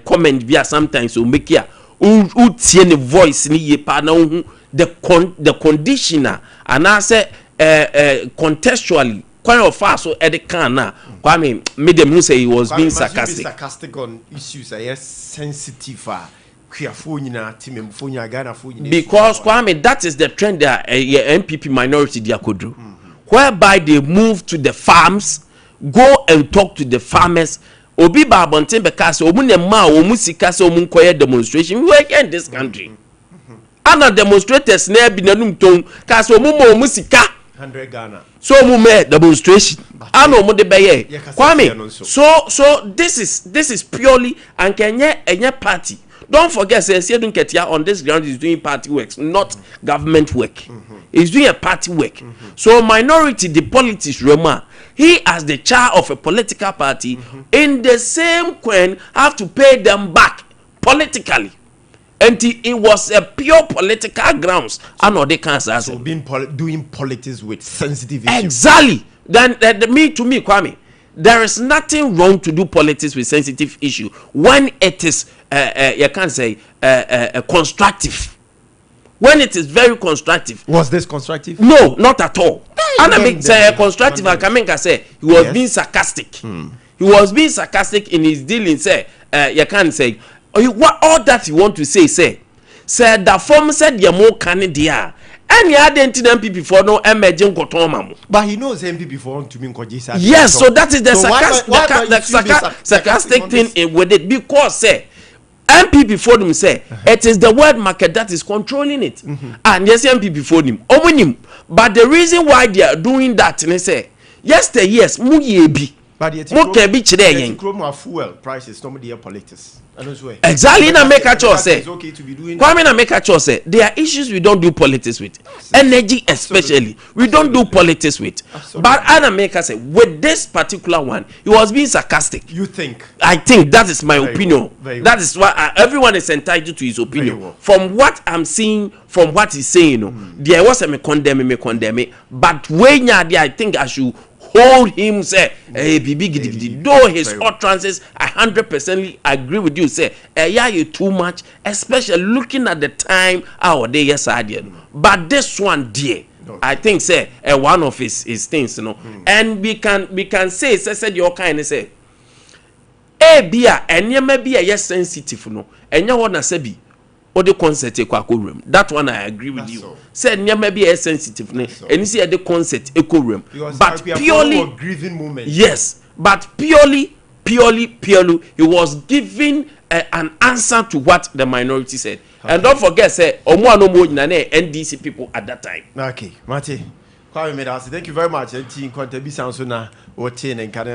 comment via sometimes will make ya u tie ne voice ni ye pa na the conditioner and I say contextually quite of fast so at the can na Kwame made them say he was being sarcastic. Sarcastic on issues are sensitive because Kwame that is the trend that MPP minority they could do whereby they move to the farms go and talk to the farmers obi ba abonten because omu ne ma omu sika se omu koye demonstration we work in this country ana demonstrators na bi nanum ton cause omu ma omu sika 100 Ghana so omu me demonstration ana omu de beye Kwame so this is purely and kenye party. Don't forget say Edun Ketia on this ground is doing party works not government work. He's doing a party work. So minority the politics Roma he as the chair of a political party in the same coin have to pay them back politically. And it was a pure political grounds. I know they can't say. So doing politics with sensitive issues. Exactly. Then to me, Kwame, there is nothing wrong to do politics with sensitive issue when it is you can't say constructive. When it is very constructive. Was this constructive? No, not at all. And I mean, say constructive. I can say he was being sarcastic. He was being sarcastic in his dealing. Say you can't say what all that you want to say. Say the form said you more Canada. And you had MPP before no emerging cotton. But he knows MPP before to me. Yes, so that is the sarcastic thing with it because say. MPP for them say it is the world market that is controlling it, and yes, MPP for them. But the reason why they are doing that, they say yes, mu yebi. But the fuel prices, nobody politics. Exactly, na make a choice say. Kwame na make a choice say. There are issues we don't do politics with, energy especially. We don't do politics with. But Anna make us say with this particular one, he was being sarcastic. You think? I think that is my opinion. That is why everyone is entitled to his opinion. From what I'm seeing, from what he's saying, there was a me condemn it. But when I think I should hold him say though his utterances 100% agree with you say yeah you too much especially looking at the time our day yes I did but this one dear I think say one of his things and we can say your kind of say bia and maybe a yes sensitive no and you wanna say or the concert room. That one I agree with you. Said never be a sensitive and see the concert echo room. But purely grieving moment. Yes, but purely he was giving an answer to what the minority said. Okay. And don't forget say NDC people at that time. Okay, Mate. Thank you very much. And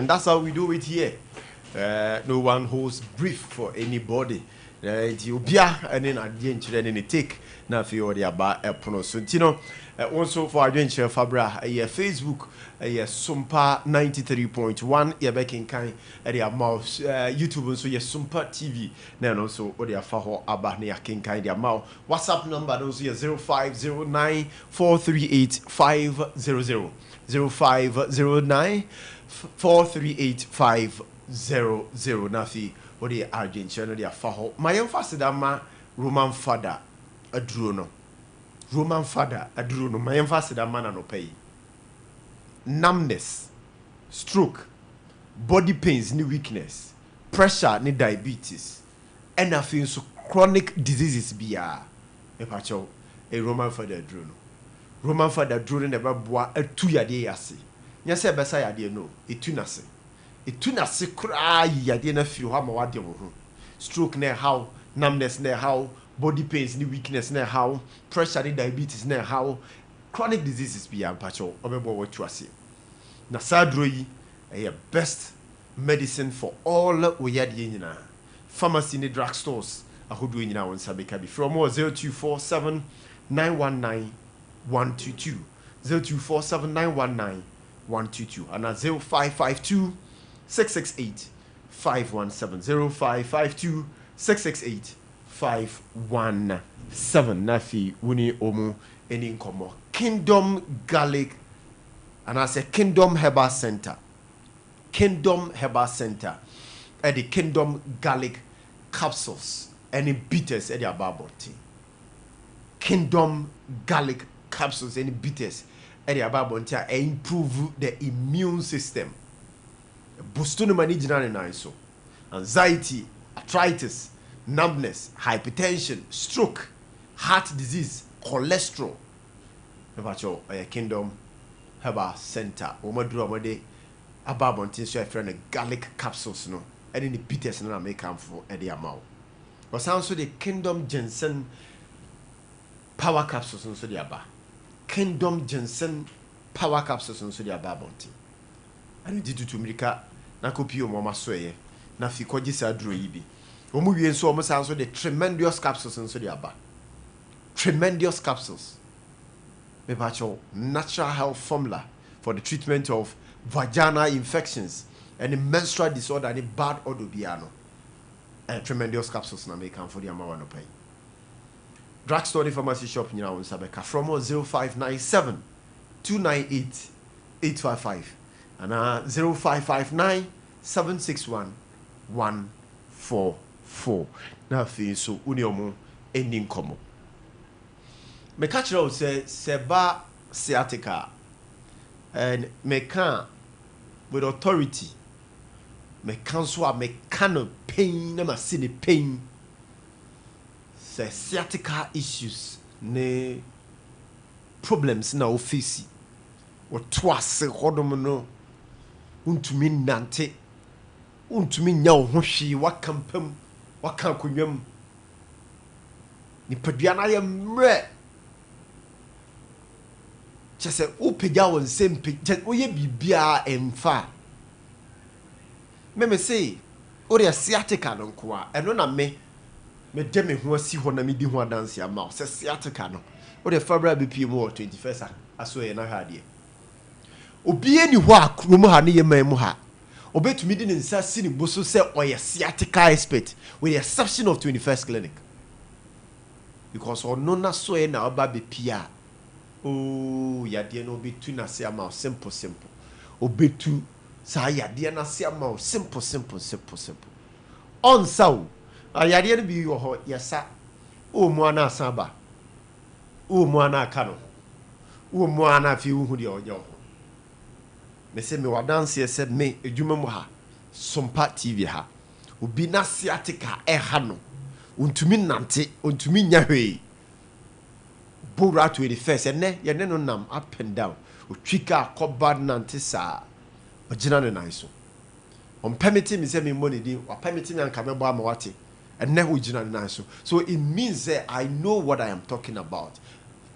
that's how we do it here. No one holds brief for anybody. Obia and then adventure and take na fi odi aba epono so ntino also for adventure fabra Facebook Sompa 93.1 ye baking kan area mouse YouTube so ye Sompa TV na no so odi afa ho aba na yakin kan dia mouse WhatsApp number no so ye 0509 438 500 0509 438 500 na fi odi Argentina no dia fa ho my emphasis da ma Roman father aduro no my emphasis da ma na no pay numbness, stroke, body pains ni weakness, pressure ni diabetes and I feel so chronic diseases biya e pa cho a Roman father aduro no never boa atu yade yase nya se besa yade no etu nase kra yade na fi ho ma wade wo ho stroke na how numbness na how body pains ni weakness na how pressure ni diabetes na how chronic diseases biya pa cho obebo wo tu ase na sadro yi best medicine for all we yade nyina pharmacy ni drug stores ahodo nyina won sabeka bi from 0247 919 122 0247919 122 and 0552 668 517 0552 668 517 Nafi Wuni Omu Eni Nkomo Kingdom Garlic and I say Kingdom Herbal Center at the Kingdom Garlic capsules any bitters at the ababonti Kingdom Garlic capsules any bitters at the ababonti improve the immune system boost no mani jina so anxiety, arthritis, numbness, hypertension, stroke, heart disease, cholesterol. About your Kingdom Herbal Center. Omadura mode ababontin so friend garlic capsules no. Any the bitters na make am for the amount. But also the Kingdom Ginseng power capsules so the aba. Kingdom Ginseng power capsules so the ababontin. And did to America na kopi o mama soye na fi koji sa dro yi bi. Omu wie nso omo san so the tremendous capsules so the aba. Tremendous capsules. Natural health formula for the treatment of vaginal infections and the menstrual disorder and the bad odor biano. And tremendous capsules na make for the amount no pay. Drugstore pharmacy shop nyina won sabeka from 0597 298 855 and 0559 761 144. Na fi so uni omo ending komo. Me catch you say seba sciatica and me can with authority me can so me can pain na ma see the pain say sciatica issues ne problems na office o twice hodom no untumi nante untumi nya wo hwe wakampam wakan konwam ni padua na ye mre chese upegya won sempe oye bibia emfa me say ore sciatica no nko a eno na me de me ho asi ho na me di ho adanse ama se sciatica no ore fabra bpm 21st aso ye na ha de obi eni ho akrom ha ne ye man mu ha obetumi di ne nsa si ne boso se oye sciatica expert with the exception of 21st clinic because ono na so ye na oba bepia oh yade no obetu na se ama simple obetu sa yade na se ama simple on saw yade no bi wo ho yesa o mu ana asaba o mu ana aka no o mu ana fi hu de oje ho me se me wadanse se me edwuma mu ha Sompa TV ha obi na sciatica ha no ontumi nante ontumi nya hwee bora 21st ene ye ne no nam up and down otwika koba nante sa ogina ne nan so on permit me say me money din wa permit me anka mebo ama wate ene ogina ne nan so it means that I know what I am talking about.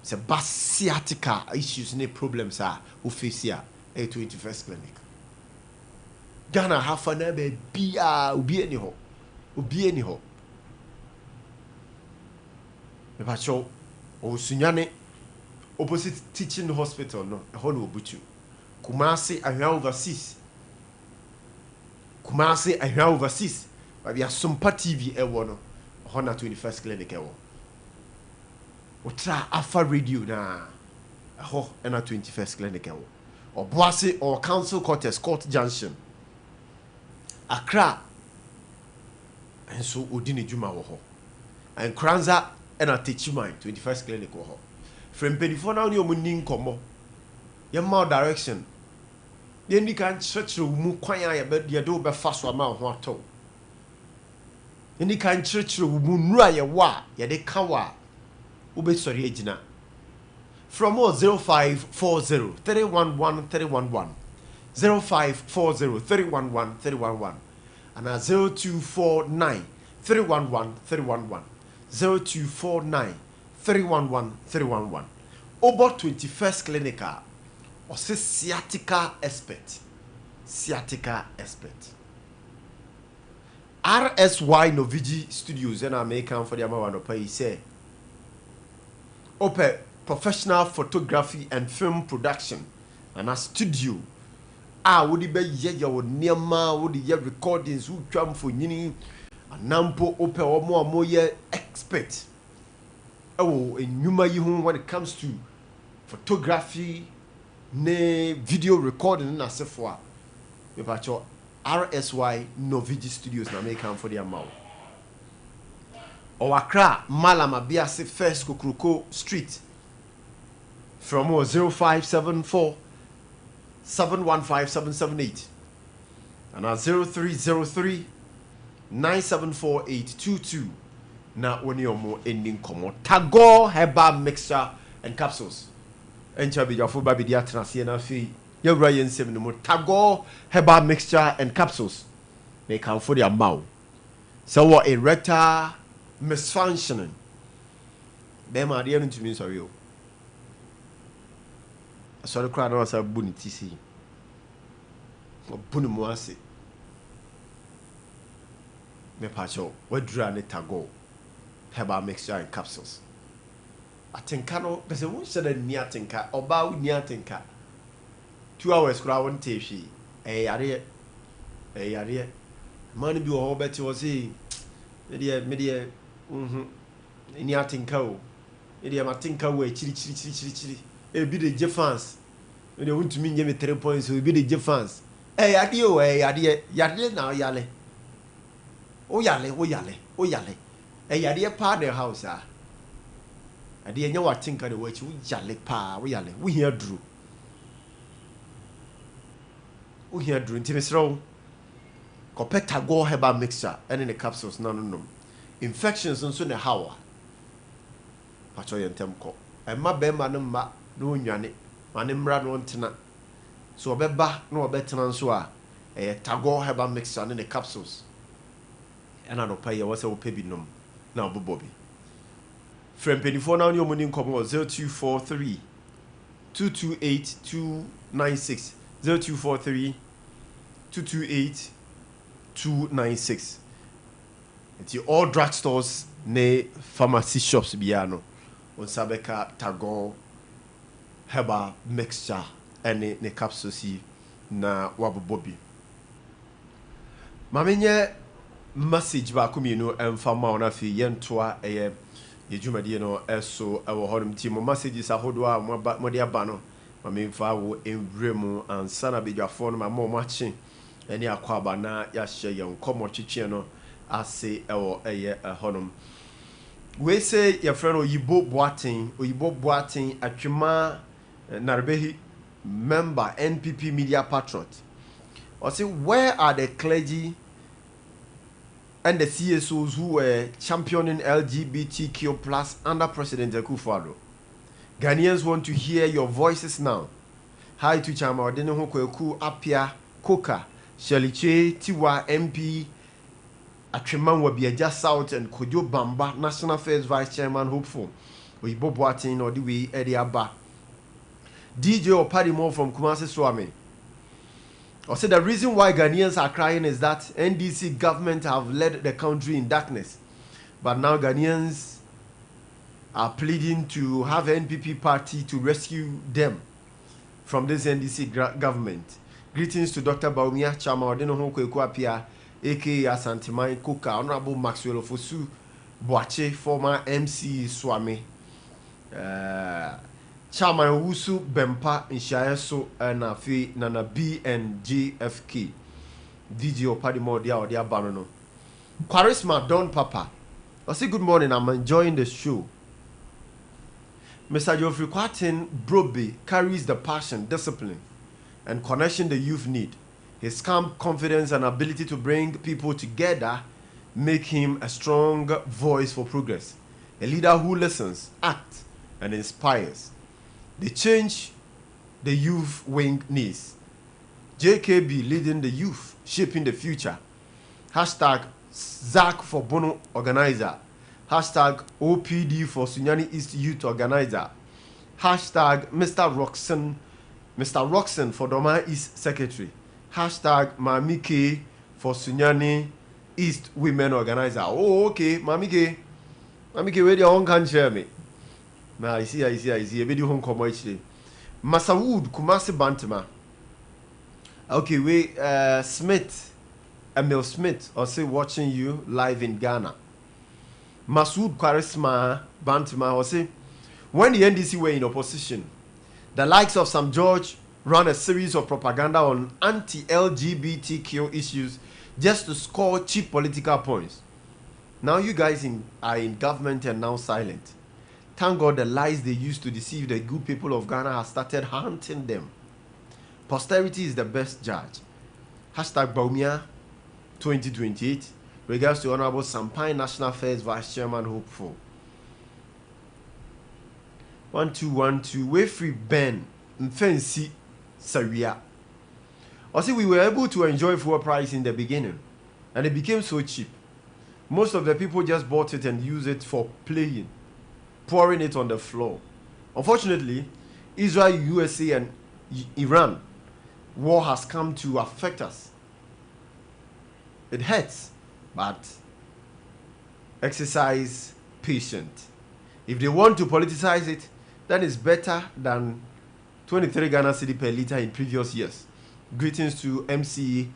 It's a sciatica issues ne problems are who face here at 21st clinic Ghana hafa na be bia obi eni ho me ba cho o sunyane opposite teaching hospital no e ho no obutu Kumasi ahwa overseas ba bia Sompa TV e wo no ho na 21st clinic e wo otra Alpha Radio na ho na 21st clinic e wo Obuasi or Council Quarters Court Junction Accra and so odini juma wo ho and Kranza and a Techiman 21st clinic wo ho from penifo na oni omunin komo ye ma direction ye ndi kan church mu kwan ya be de do be faso ama ho ato ye ndi kan church mu nura ye wa ye de kawa wo be sori agina from 0540 311 311 0540 311 311 and 0249 311 311 0249 311 311 over 21st clinical or say sciatica expert RSY Novigi Studios and American for the Amawano pay say open professional photography and film production and a studio. Would be ye or nearma, would ye recordings who come for yini, a nampo ope or more expert. Oh, in Numa Yihun when it comes to photography, video recording, and so forth. With your RSY Noviji Studios na make for their mouth. Or Accra, Malama Biase First Kukuruko Street from 0574 715 778 and 0303 974 822. Na when you're more ending common Tago Heba mixture and capsules. Encha be your full baby diatrasiana fee. Your Ryan 7 more Tago Heba mixture and capsules. They come for their mouth. So what erector misfunctioning. Them are the to me sorry. I saw the crowd was a bunny TC. Or Bunumuasi. Me pacho, what drawn it Tago Heba mixture and capsules. I think I know there's a one said a near tinker or bow near tinker. 2 hours crowd tape she. Ade money be all better was he. Media near tinker. Media my tinker way chili. It be the Jeffans. When you want to mean me 3 points, will be the Jeffans. Ade now yale. Oh yale. Ade part their house. I didn't know what think of the way you yale pa, we hear Drew. We hear Drew, Timmy Row. Copetta go heba mixture and in the capsules, no. Infections and soon a hour. Pachoy and Temco. And my bema no yane, my name ran one tenant. So a beba no better than so a tago heba mixture and in the capsules. And I don't pay you what's a baby num. Now, Bobby. Friend penny for now, your money come 0243 228 296 0243 228 296. It's all drugstores, ne pharmacy shops, biano. On Sabeka, Tago, Heba mixture, and ne capsules na wabu Bobby. Mamenye message ba kumino emfama ona fi yentoa yejumadi no eso ewo hodum ti mo messages ahodo a mo de aba no ma me mfa wo envremu ansana bedwafo no ma mo machi eni akwaba na ya hye ye nkomo twetwe no ase ewo hodum we say your friend oyibo boatin atwema narbehi member NPP media patriot or say where are the clergy and the CSOs who were championing LGBTQ plus under President Akufo-Addo? Ghanaians want to hear your voices now. Hi to Chama Ade Akye Abia, Sheliche Tiwa MP, Atweman Wabiaja South and Kojo Bamba, National Affairs Vice Chairman hopeful. Oyibo Boatin or the way Ade Aba. DJ Opadimo from Kumasi Swami. I said the reason why Ghanaians are crying is that NDC government have led the country in darkness. But now Ghanaians are pleading to have NPP party to rescue them from this NDC government. Greetings to Dr. Baumia Chama Odeno Kwame Apia, aka Asanteman Kuka, Honorable Maxwell Ofosu Boache, former MC Swami. Chama Wusu Bempa Inshaeso and Afi Nana B and GFK. DJ Opadimo dia or dia banono. Charisma Don Papa. I say good morning, I'm enjoying the show. Mr. Geoffrey Kwatin Brobe carries the passion, discipline, and connection the youth need. His calm confidence and ability to bring people together make him a strong voice for progress. A leader who listens, acts, and inspires. The change the youth wing needs. JKB leading the youth, shaping the future. Hashtag Zach for Bono Organizer. Hashtag OPD for Sunyani East Youth Organizer. Hashtag Mr. Roxon for Doma East Secretary. Hashtag Mamike for Sunyani East Women Organizer. Oh, okay, Mamike, where your own can share me. Now I see. A video home come actually. Masawood Kumasi Bantama. Okay, we Smith, Emil Smith, or say watching you live in Ghana. Masood Charisma Bantama, or say when the NDC were in opposition, the likes of Sam George ran a series of propaganda on anti-LGBTQ issues just to score cheap political points. Now you guys are in government and now silent. Thank God the lies they used to deceive the good people of Ghana have started hunting them. Posterity is the best judge. Hashtag Baumia 2028. Regards to Honorable Sampai National Affairs Vice Chairman Hopeful. 1212. Wayfree Ben Mfensi Saria. Also, we were able to enjoy fuel price in the beginning, and it became so cheap. Most of the people just bought it and used it for playing, pouring it on the floor. Unfortunately, Israel, USA, and Iran war has come to affect us. It hurts, but exercise patience. If they want to politicize it, then it's better than 23 Ghana cedi per liter in previous years. Greetings to MC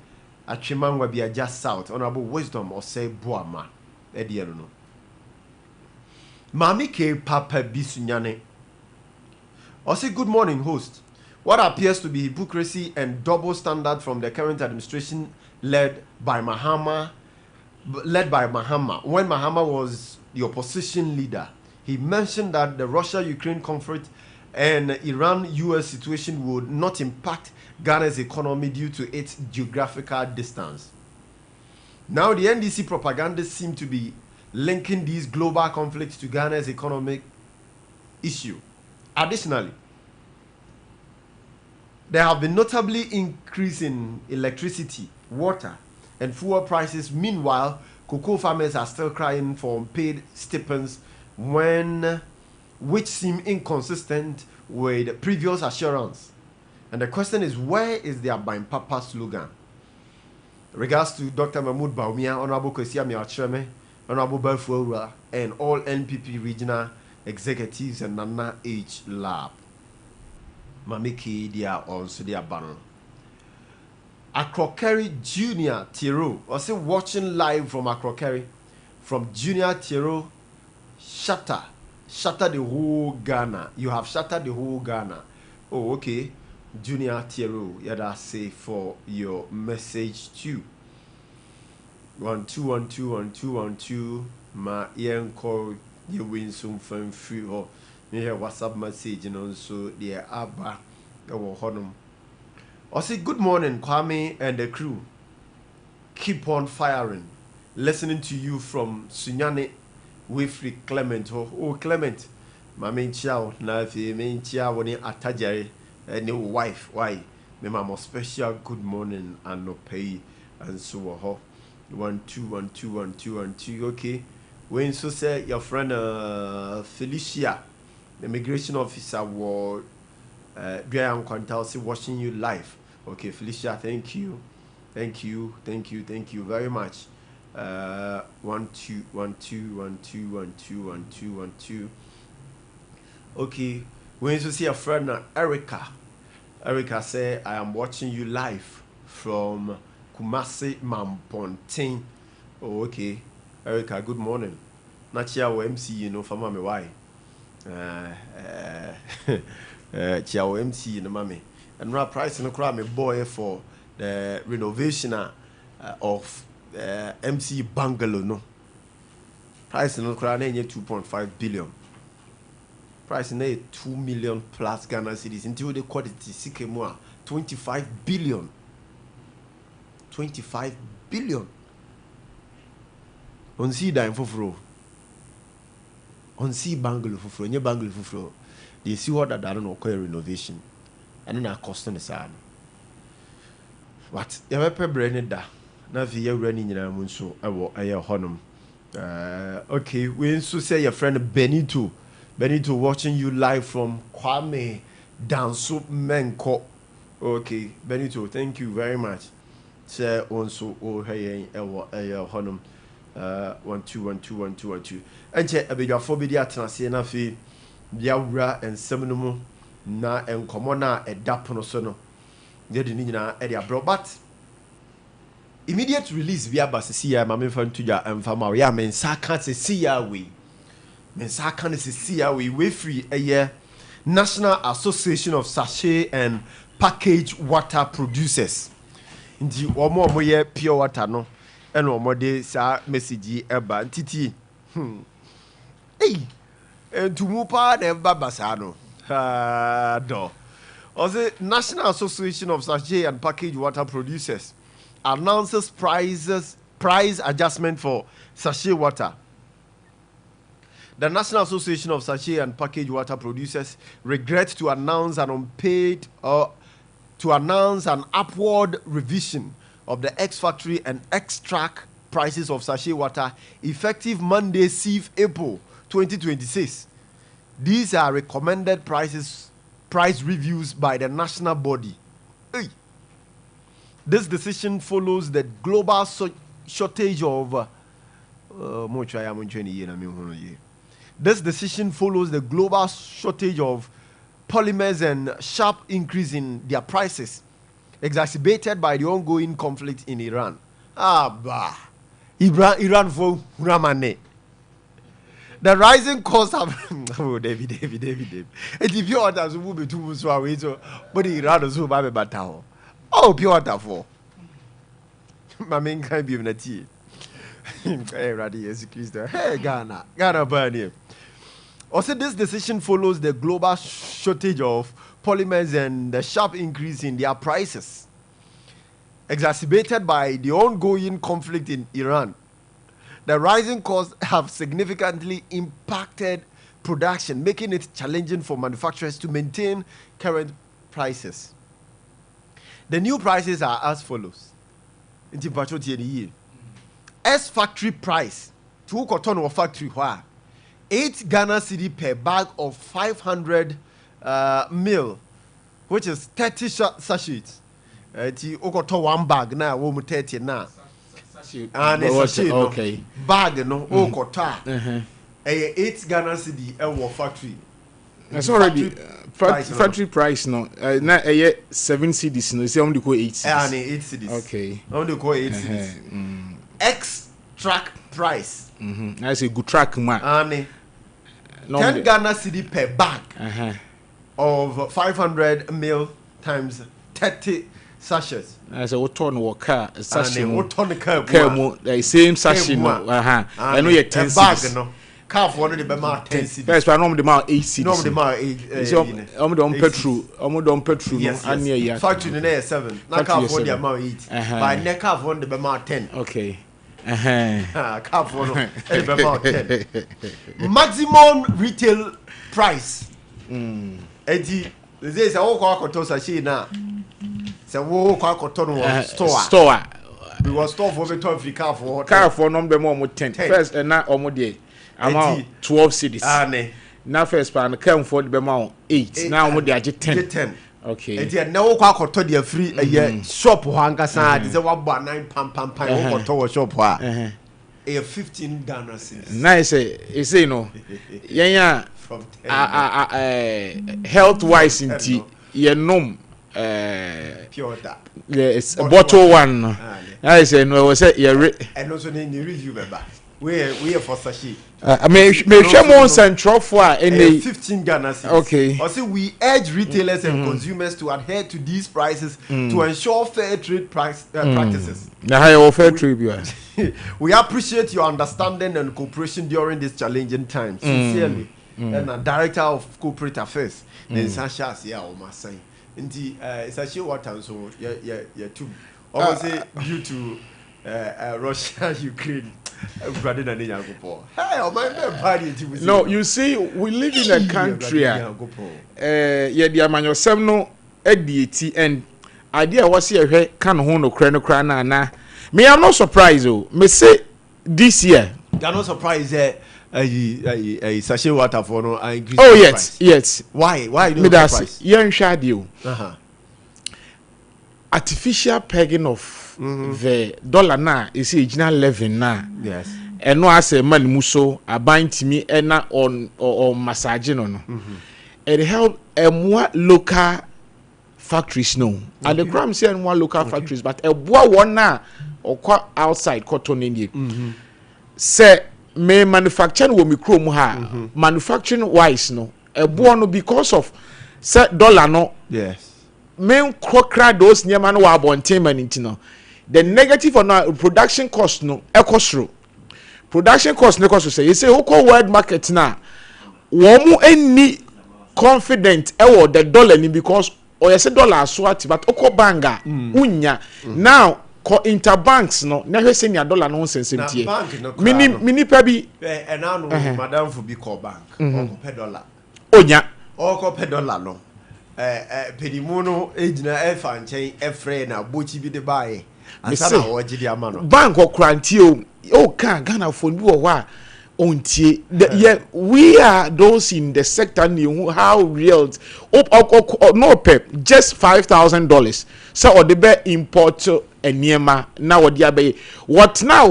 Achimangwa Abia just south. Honorable Wisdom or say Boama. Ediano. Mami K Papa Bisunyane. Or say good morning, host. What appears to be hypocrisy and double standard from the current administration led by Mahama. When Mahama was the opposition leader, he mentioned that the Russia-Ukraine conflict and Iran-US situation would not impact Ghana's economy due to its geographical distance. Now the NDC propagandists seem to be linking these global conflicts to Ghana's economic issue. Additionally, there have been notably increase in electricity, water, and fuel prices. Meanwhile, cocoa farmers are still crying for unpaid stipends, which seem inconsistent with previous assurance. And the question is, where is their Bain Papa slogan? Regards to Dr. Mahmoud Baumia, Honorable Kwesi Agyarko, Honorable Belfura, and all NPP regional executives and Nana H Lab. Mamiki dia also dia banner. Akrokeri Junior Tiro, also watching live from Akrokeri, from Junior Tiro, shatter the whole Ghana. You have shattered the whole Ghana. Oh, okay. Junior Tiro, yada say for your message too. 12121212. Ma yenko you win some fun free or you WhatsApp message and also the Abba honum. I say good morning, Kwame and the crew. Keep on firing. Listening to you from Sunyane Wayfree Clement. Oh Clement, my main child, now if you main child when you atajari and your wife, why? Me mama special good morning and no pay and so on. 12121212. Okay. When so say your friend Felicia, the immigration officer, was Drian Quantalsi watching you live. Okay, Felicia, thank you very much. 121212121212. Okay, when you see a friend Erica say I am watching you live from Kumasi Mampontin. Oh, okay, Erica, good morning. Not your MC, you know, for mommy why? Chiao MC, you know, mommy. And now price and crowd me boy for the renovation of MC Bungalow, no. Price and crowd 2.5 billion. Price in 2 million plus Ghana cedis until the quality 25 billion. 25 billion. On see dime for on see Bungalow for new Bungalow for they see what that don't occur renovation. And then our cost on the side. But you have a brain da. Now if you're running in a moon so I will honum. Okay, we also say your friend Benito watching you live from Kwame Danso Menko. Okay, Benito, thank you very much. Say also oh hey honum. 12121212. And check a bit of phobia transient na fi biawura ensem no mu na enkomo na edapono so no de ni nyina e de abro but immediate release via basisi ya mame fa ntuja emfama ya mensa kan sesi ya we mensa kan sesi ya we free eye National Association of Sachet and Packaged Water Producers ndi omo ye pure water no ena omo de sa message eba ntiti entumu pa na babasa no ha do the National Association of Sachet and Packaged Water Producers announces price adjustment for sachet water. The National Association of Sachet and Packaged Water Producers regrets to announce an upward revision of the ex-factory and extract prices of sachet water effective Monday, 6th April 2026. These are recommended price reviews by the national body. Hey. This decision follows the global shortage of This decision follows the global shortage of polymers and sharp increase in their prices, exacerbated by the ongoing conflict in Iran. Iran for Ramane. The rising cost of David. If you want to move to Muswawe, but Iran is who Babe Batao. Oh, pure water for. My main can't be in a tea. Hey, Raddy, yes, Christo. Hey, Ghana, burn you. Also, this decision follows the global shortage of polymers and the sharp increase in their prices, exacerbated by the ongoing conflict in Iran. The rising costs have significantly impacted production, making it challenging for manufacturers to maintain current prices. The new prices are as follows. S factory price, 2 cotton or factory, 8 Ghana cedi per bag of 500 mil, which is 30 sachets. Okoto 1 bag now, 30 now. And it's a okay. Bag no okota. 8 Ghana cedi factory. That's already factory price no. Na 7 cedis no. Say only go 8 cedis. 8 cedis. Okay. Only go 8 cedis. Extract price. I say good track man. 10 Ghana cedi per bag of 500 mil times 30 sachets. I say what ton or car sachet. What ton car? Same sachet no. I know you 10 bag no. Car for the bema 10 cedis. First, but normally the 8 cedis. Normally the 8. So, on petrol. Yes. Factory the near 7. Now car for the amount 8. By neck car for the bema 10. Okay. Car for the bema 10. Maximum retail price. Eti, they say all cotton sachet now. Say all cotton store. We was store for the 12 car for. Car for number more 10. First, and now almost there. Amount 12 cedis. Now first pan come for the amount 8. Now we dey 10. Okay. And then now kwa koto dey free shop ho ankasa dey say wa bo 9 pam wo koto shop ho a 15 Ghana cedis. Nice you say no. Yenya from health wise inti ye nom pure water. Yes, bottle one. I say no we say ye and also in the review member. We for sachet. I mean, share more central for any 15 Ghana cedis. Okay. Also, we urge retailers and consumers to adhere to these prices to ensure fair trade practices. We appreciate your understanding and cooperation during this challenging time. Sincerely, and a director of corporate affairs, then Sasha Sia or Masai. Indeed, sachet water so yeah too. Obviously, due to Russia, Ukraine. No, you see, we live in a country. Yeah, the amanyosem no edieti and idea was here can hold no crano na. Me, I'm not surprised. Oh, me say this year. You're not surprised that sachet water for no increase. Oh yes. Why? Why you not surprised? You're shadow. Artificial pegging of the dollar now is original level now. Yes. eno ase man mu so aban timi ena on massage no it help more local factories no and the crime say more local factories but eboa one na okwa outside cotton indie say me manufacturing wo mikro mu ha manufacturing wise no eboa no because of say dollar no yes main crocra those nyama no wa abonten man no the negative on production cost no ekosro production cost no cost say you say who world market na wo mu any confident the dollar ni because or you say dollar swat but oko banga unya now ko interbanks no na hwe say dollar no sensemtie mini pa bi enanu madam for bi call bank oko pe dollar onya oko pe dollar no pedimu no ejina efa nchen efre na bochi bi de bae asana wo gidi amano bank okrantie o kan Ghana phone bi wo wa ontie yeah we are those in the sector knew how real no pep just $5,000 so or the be import eniema na wo dia be what now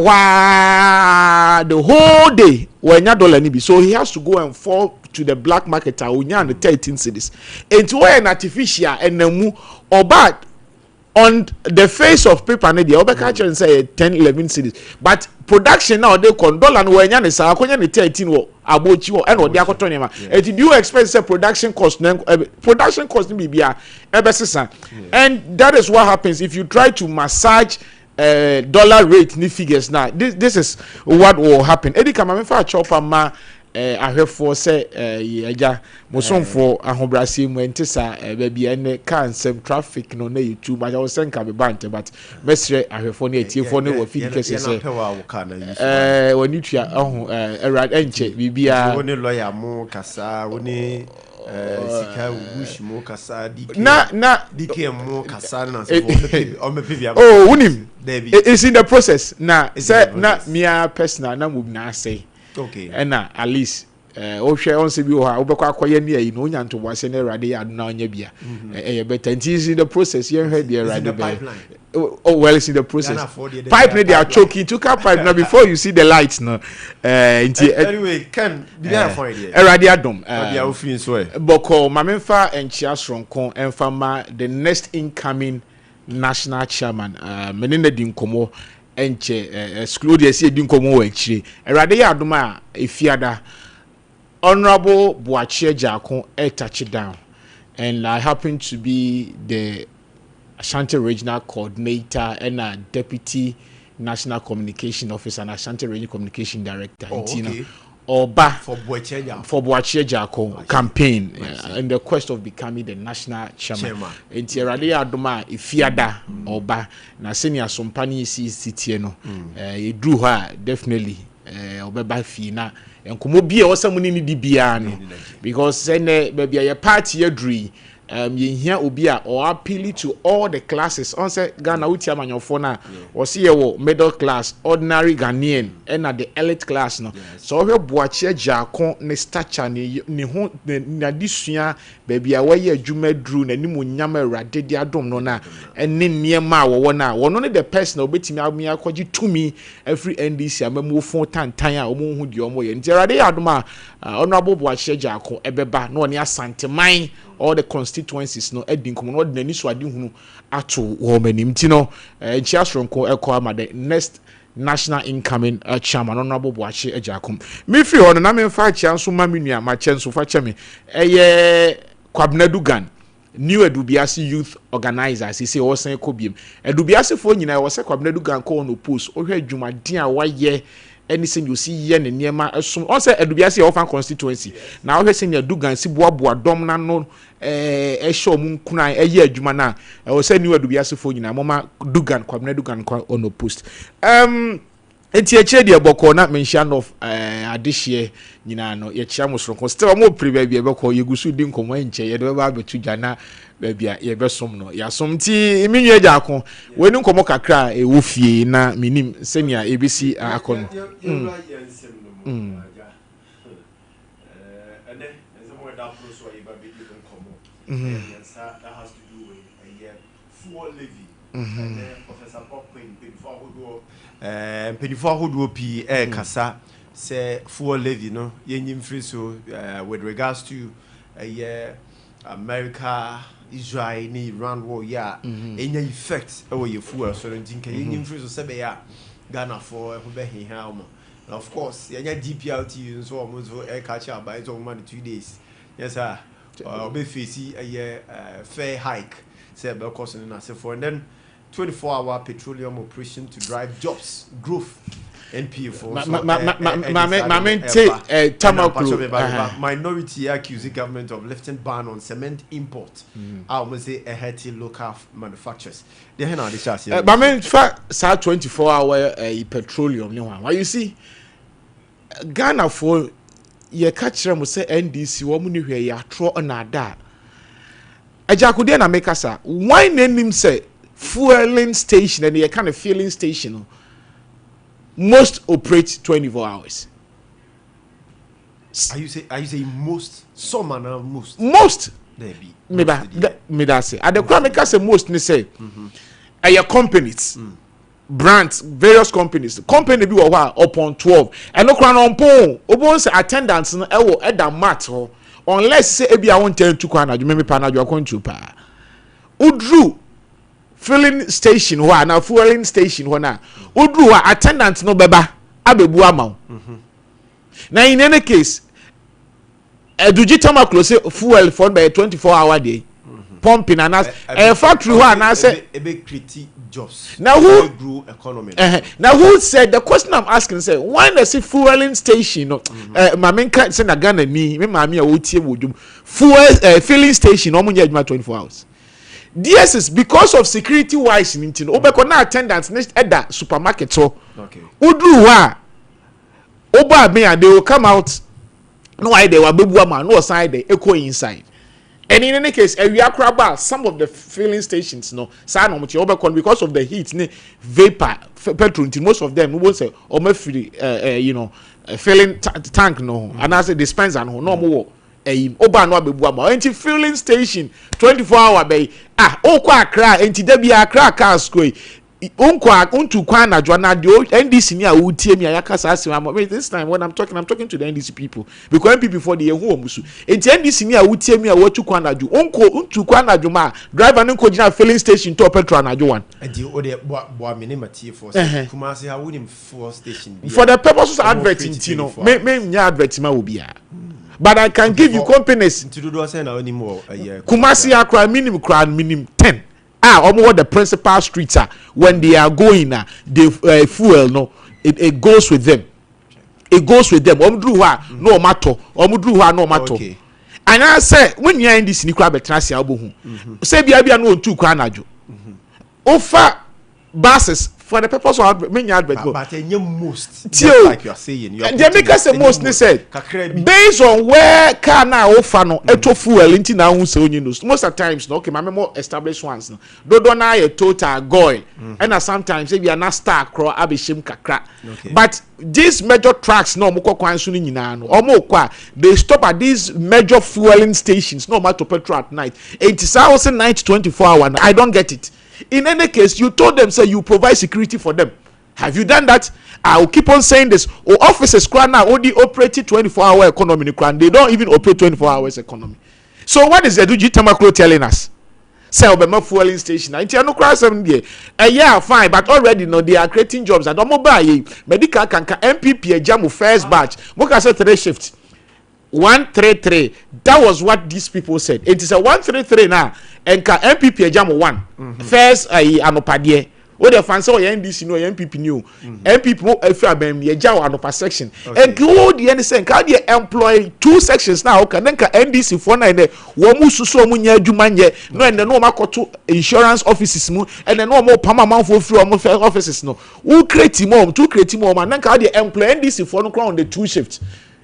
the whole day when ya dollar ni bi so he has to go and fall to the black market onya and the 13 cities into an artificial enamu or bad on the face of paper na dia obeka chere say 10-11 cities but production now they con dollar no wenya ne sa akonya ne 13 wo abochi wo and odi akoto ne ma do you expect say production cost ni bibia ebe sesa and that is what happens if you try to massage dollar rate ni figures now this is what will happen edi kama me fa chop ma ahwefo se yaja mosomfo ahobrase mu entisa bia ne kan sem traffic no na YouTube but I was saying ka be bant but mesre ahwefo ne atiefo ne wo feed kese se woni tua erad enche bibia woni lawyer mu kasa woni sika bush mu kasa dk mu kasa na se o me pivia oh unim it's in the process na say na mia personal na mu na say okay and at least o hwe on se bi o ha obekwa akoye ne ayi no onya nto wase ne rade ya na onya bia better and is in the process you heard the rade oh well it's in the process pipe they are choking to car pipe now before you see the lights no anyway can be there for idea rade adom dia o fin so boko mamemfa enchia sronko emfama the next incoming national chairman menene di nkomo enche exclude esi edi nkomo wa akire erade ya adoma efiada honorable Boakye Agyarko touch down and I happen to be the Ashanti Regional Coordinator and a Deputy National Communication Officer and Ashanti Regional Communication Director Oba for Boakye Agyarko campaign in the quest of becoming the national chairman. Enti erade adoma ifiada Oba na senior Sompa city no edru ha definitely obeba fi na enkomo bia wosamuni ni di bia no because ene bebia your party edru ye hia obi a or appeal to all the classes on say Ghana uti amanyofo na o se ye wo middle class ordinary Ghanaian and at the elite class no so we Boakye Agyarko ne stature ne ho na disua bebia we ye adwuma dru na nimu nyama awrade di adom no na ene niema wo na wono ne the person obetimi amia akwaji tumi every NDC amamu fon tantan a omo hu di omo ye nti awrade adoma honorable Boakye Agyarko ebeba no ne asanteman all the constituencies no edin komo no de nani so ade hunu ato wo manim ti no enchia sronko ekwa the next national incoming chairman honorable Boakye Agyarko me fi ho no na me fa chia nso ma menua ma che nso fa che me Kwame Agyarko new Edubiasi youth organizers say o san ekobiem Edubiasi fo nyina wo se Kwame Agyarko ko no post o hwe adwumaden a waye anything you see ye ne niema esum on say Edubiasi ofan constituency na o hwe se ne Adugan si boaboa dom na no ehwe mu nkuna eye adwuma na o say new Edubiasi fo nyina mama Dugan Kwame Agyarko on no post enti eche de boko na mention of adehye nyina no ye chia musronko still mo prebe bia beko yegusu di nkomo enche ye de ba betu dwana ba bia ye besom no ya som ti minyu Agyarko weni nkomo kakra e wo fie na minim senia ebisi akon that has to do with a fuel levy Professor Bokwen before who do P. Kasa say fuel levy no yen free so with regards to America, Israel, Iran war any effect over your fuel so don't think yen free so say Ghana for helm. Of course, DPLT so almost air catcher by its own money 2 days. Yes, sir. Be facing a fair hike, said Belcosin and for and then 24-hour petroleum operation to drive jobs, growth, NPA for minority accusing government of lifting ban on cement import. I almost say a healthy local manufacturers. They have not the Mamen fa 24-hour petroleum. Why you see Ghana for ye catch them say NDC woman you hear ya tro na da. Agyarko dey na make us why name him say fueling station and ye kind of filling station most operate 24 hours. Are you say most some and most? Most there be. Me that say. At the crowd make us say most ni say. Your companies. Brands, various companies. Company be upon 12. And no crown on pon. Obon say attendance no e wo e da mat ho. Unless say e be I want 10 to kwana me pa na jo kontu pa. Udru filling station ho na fueling station ho na. Udru wa attendance no beba abebu ama. Now in any case Edugitama close fuel for by 24-hour day. Pumping and as a factory one I say a big critique jobs. Now who grew economy? Now who said the question I'm asking say why does it fueling station my main can't send a gun at me mammy would fuel filling station almost 24 hours. This is because of security wise in Obekona attendance next at that supermarket so okay. Udru wa Oba me and they will come out no idea what baby woman no side they echo inside. And in any case, we are crab some of the filling stations, no, because of the heat, vapor, petrol, most of them won't say, or free, filling tank, no, and as a dispenser, no more. Oba no be buama. Enti filling station 24-hour bay. Okwa Accra, enti debi Accra car square. Untu kwa na jwana dio NDC ni a utie mi ayakasa asema. This time when I'm talking to the NDC people because NPP for the ehu omusu. Enti NDC ni a utie mi a watu kwa na ju. Untu kwa na juma driver nko jina filling station to petrol na ju one. Enti ode bo amene matie for Kumasi ha woni fuel station. For the purposes of advertising, me nya advertising ma obi a. But I can give you companies. Kumasi Accra minimum 10. Almost the principal streets are when they are going the fuel no it goes with them. It goes with them. No matter. No matter. And I say when you are in this nikwa betrasi albo say bia no tu kwa najo. Offer buses for the purpose of many advert. But most like you are saying. They make us the most. They said based on where car now offer no eto fuel into now most of times no okay my more established ones no do na a total goal and sometimes if you are not star crow abishim kakra. But these major tracks no moko kwansu ni nyina no omo they stop at these major fueling stations no matter petrol at night 80,000 night 24 hour. I don't get it. In any case, you told them, say you provide security for them. Have you done that? I will keep on saying this. Offices now only operating 24-hour economy. They don't even operate 24 hours economy. So what is Eduji Tamaklo telling us? Say Obama fueling station. Yeah, fine, but already they are creating jobs. And mobile medical can MPP jamu first batch. Moka say 3 shifts. 133. That was what these people said. It is a 133 now. And MPP jam 1. First anopadie. O the fancy or NDC no MPP new. MPP mo FABM ye jaw anopa section. And go the NDC can they employ 2 sections now. Okay, then ka NDC for na ne wo mu susu mu nya adwuma nye. No and no makoto insurance offices mu and no more permanent for free offices no. Who create more, 2 create more man. Then ka they employ NDC for no on the 2 shifts.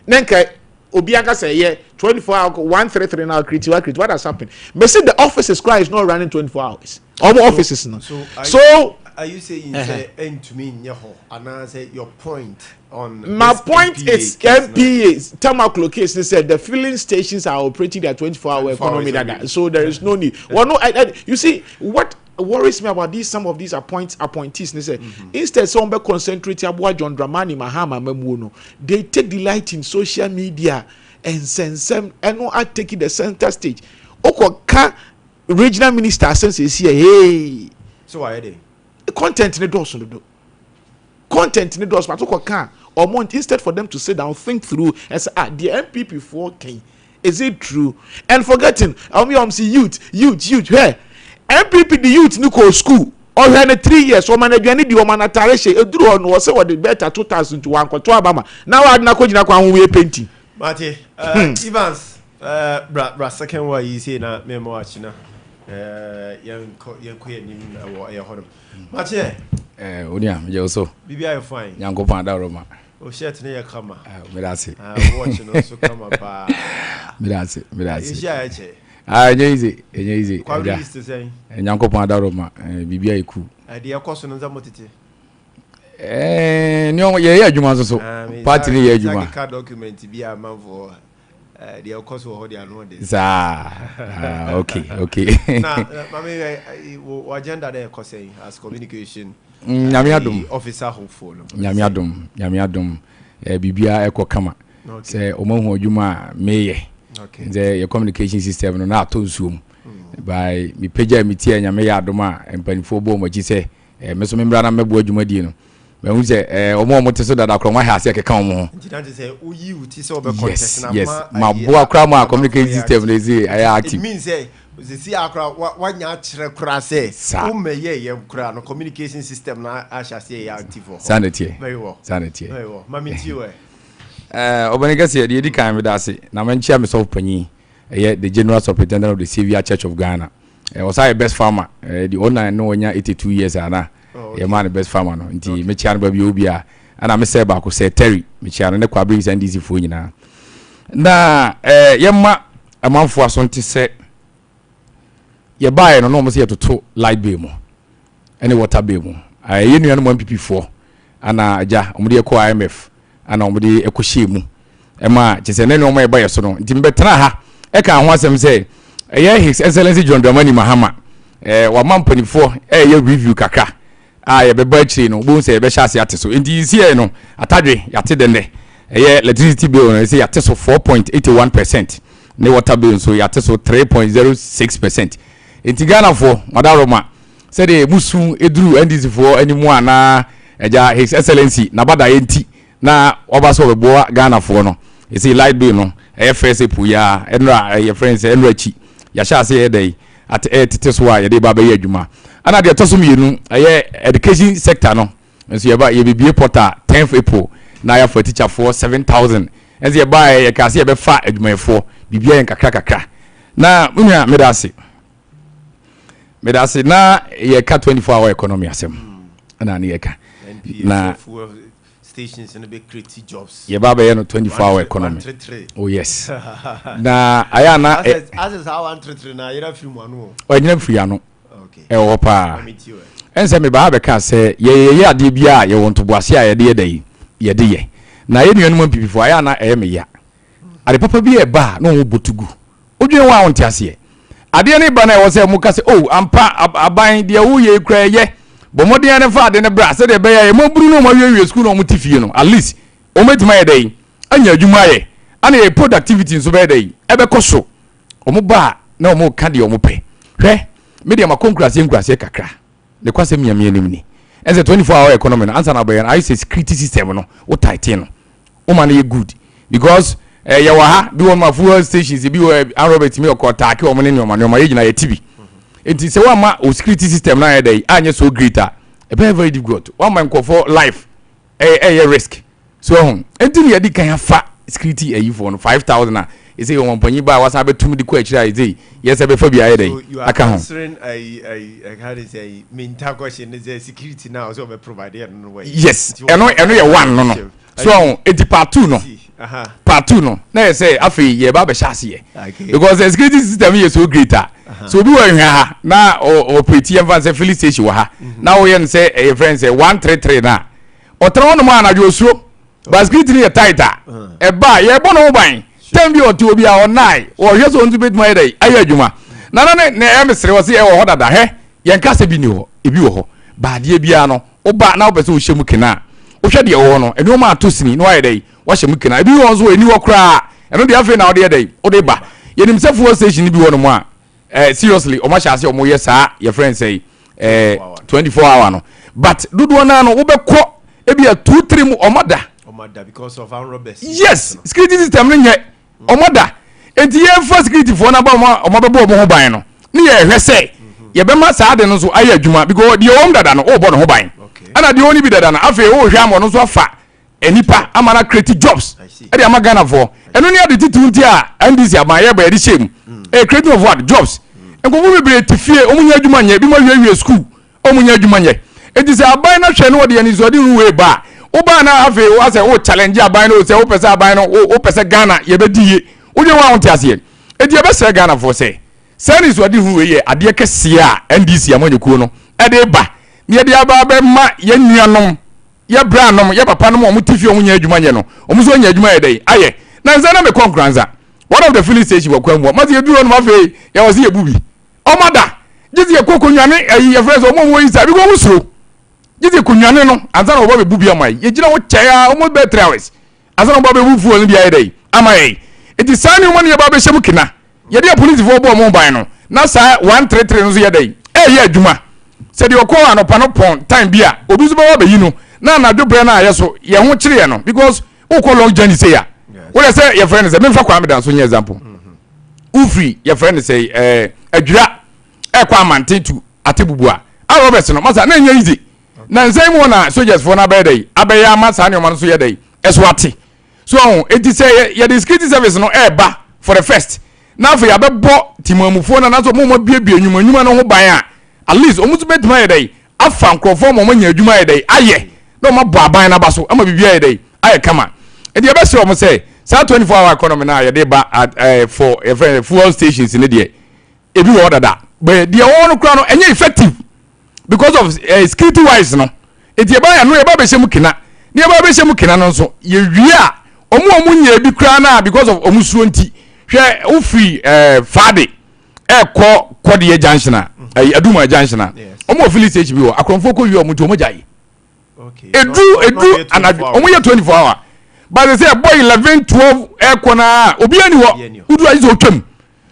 Then ka Obianga say yeah 24 hours 133 now creative what has happened? Me say the offices cry is not running 24 hours. All offices no. So are you saying end to me nyaho and I say your point on my point MPA is MPA Tamaklo case they said the filling stations are operating their 24-hour economy so there is no need. Well no you see what worries me about some of these appointees. They say instead someone be concentrate about John Dramani Mahama Memuno, they take delight in social media and sense and no I take it the center stage. Oko regional minister says here, hey. So why are they? Content in the doors do. Content in the doors, but oko or month instead for them to sit down, think through and say, the MPP 4K. Is it true? And forgetting, see youth, hey. MPP the youth no go school or when 3 years or man aduane di o man atare she eduru on was say what the better 2001 ko to abama now ad na ko gina kwa we painting Mate Evans bra second way you say na me watch na yan ko yanim e hodom Mate onia me je so bibia you fine yanko pan da roma o shirt ne ya kama me da se watch no so kama ba me da se ya che easy kwa list say yanko pan da roma bibia iku ade akoso no zamotete nyo ye adwuma so party ni ye adwuma ka document bi amanfo de akoso ho de anu de okay na mama wo agenda de ekosei as communication nyamiadum officer hopeful nyamiadum bibia ekokama se omahu adwuma meye the communication system no na to nsuom by me page me tie nyame ya adoma empanifo bo mo gi se me so me mra na mebo adwuma die no me hu se omo te so dada kro ma ha se keka omo nti say uyi uti se obe contest na ma bo akra ma communication system na zi aya active it means say si akra wanya kire kra se o meye ye kra no communication system na asha se ya active ho sanity very well mami ti we Obanega said, the Edika Medasi, Namanchia myself Penny, the General Superintendent of the Savior Church of Ghana. Was I a best farmer? The owner I know 82 years, Anna, a man, the best farmer, no, indeed, Michan Baby Ubia, and I say back, say Terry, Michan, and the Quabris and Dizzy Funina. Na, Yamma, a month for us on to say, you buy an enormous here to two light beam, any water beam. I union 1PP4, and ja, Omudia ko IMF. Ana omudi ekohyiemu ema chese ne omo eba yeso no ntimbetra ha e ka ho asem say His Excellency John Dramani Mahama wa mampanifo ye review kaka ye beba akiri no bo say be hyase ate so ndi isi no atadwe yate dende electricity bill no say yate so 4.81%, ne water bill so yate so 3.06%. Enti Ghana for madaroma say de musu eduru NDC for animu ana eja His Excellency na bada yenti na obaso weboa Ghana for no you see light bill no FSA puya enra your friends enra chi ya sha say dey at so wa ye dey ba ye adwuma ana de to so mienu education sector no nso ye ba ye bibie portal 10th April na ya for teacher for 7,000 enso ye ba ye ka say ye be fa adwuma for bibie en kakra na munya medase na ye ka 24-hour economy asem ana ne ye ka na stations and a big creative jobs. Ye baba ye no 24-hour economy. Oh yes. Na aya na as how 133 na yera free mu anu. O nyina free anu. Okay. E wo pa. Ense me ba ka say ye ade bia ye wonto boase a ye de ye. Na ye nuanu mpipifo aya na e me ya. Ade papa bi e ba na wo botugu. Odwen wa wonte ase. Ade ne ba na e wo say mu ka say oh ampa aban de wo ye kra ye. Bomodian ne fa de ne bra se de be ya mo buru no mo wiwe school no mo tifie no at least o metima ye dey anya adwuma ye ana ye productivity so be dey e be koso o mo ba na o mo ka de o mo pe hwe media ma konkurase kakra de kwase miamie nim ni ense 24-hour economy no answer na be I say security system no o tight no o ma na ye good because ye wa ha bi won ma fuel stations bi wo Robert mi okota ke o mo ne nyoma ye gina ye tibi enti se wa ma o security system na dey anye so greater e be very difficult one man for life risk so enti ne yadi kan fa security ayi for no 5,000 na e say won panyi ba wasa be tumi di ko akira e say yes e be fa bia dey aka ho I how they say mental question is security now so be provided no way yes eno ye one no so enti part 2 no part 2 no na e say afi ye ba be hyase ye because the security system is so greater so bi wa ha na operate yan say filling station wa ha na wo yen say e friend say 133 na otro no ma na jo suo basket ni tighter e ba ye bo no ban tem bi oti obi a onai wo hwe so ntu betuma ye dai ayi adwuma na ne emsere wo say e wo hodada he yen ka se bi ni ho ebi wo ho baade bia no oba na obese wo hyemu kena wo hwe de wo no eno ma to sini no ayedai wo hyemu kena ebi wo nso eni wo kra eno de afi na wo de yedai wo de ba yenim se fuel station bi wo no mo a seriously o ma sha se o mo ye saa your friend say 24 hour no but dudu na no wo be ko ebi a 2-3 mu omada because of our robbers. Yes, security system no nye omada enti ye for security for na ba o be bo mo ho ban no ne ye hwe se ye be ma saa de no so aye adwuma because the home dada no o bo no ho ban ana the only bi dada na afa o hwe am no so afa enipa amana create jobs e de amagana for eno ne ade titu nti a NDC amaye ba ye de shem creating of what jobs enko mo be tifie o munya adwuma nye bi ma hwe school o munya adwuma nye enti se aban na hwe no o de ani so de ruwe ba o ba na afa o say o challenge aban no say o pese aban no o pese Ghana ye be diye o de wa won ti ase enti ye be se Ghana for say sani so de ruwe ye ade kese a NDC amanyekuo no e de ba ne de aba be ma ye nuanom ye branom ye papa no mo tifie o munya adwuma nye no o mo so nya adwuma ye dai aye na nza na me concurrence one of the filling station wakwanwo ma ye duro no ma fe ye wo se ye bubi o mada jizi ye kokonyane ye friends o mo yi sa bi go musro jizi konwane no anza na oba be bubi amai ye gina wo kya o mo be 3 hours anza na oba be bufu o bi aye dai amai eti sani mo ne ye ba be hyem kina ye de police fo bo mo ban no na sa 133 no so ye dai ye adwuma se de okọ anopa no pon time bia obi so ba be yi no na na dwobre na aye so ye ho kire ye no because o ko long journey say ya wo le say your friend say me fa kwa me dan so nye example ufri your friend say adwura kwa amantetu atebubua a Roberts no masa na nya easy na nsai mo na soldiers for na be dey abeya masa ne o man so ye dey eswate so enti say ye the security service no eba for the first na for ya be bo timamufo na so mo biebie nwuma no ho ban a at least o mutu betuma ye dey afa nkrofo mo nya adwuma ye dey aye na mo bo aban na ba so ama bibia ye dey aye kama enti ye be se o mo say sa 24 hour economy na ye dey ba for fuel stations in there ebi wo dada but the one kra no enye effective because of security wise no eti eba ya no eba be hyem kina ne eba be hyem kina no so ye wia omu nya ebi kra na because of omusuo nti hwe ofri fade kode junction aduma junction omu ofili stage bi wo akronfo ko wi omu to omu jai edu anadu omu ye 24 hour but they say boy 11 12 na obi ani ho udu ayi so twam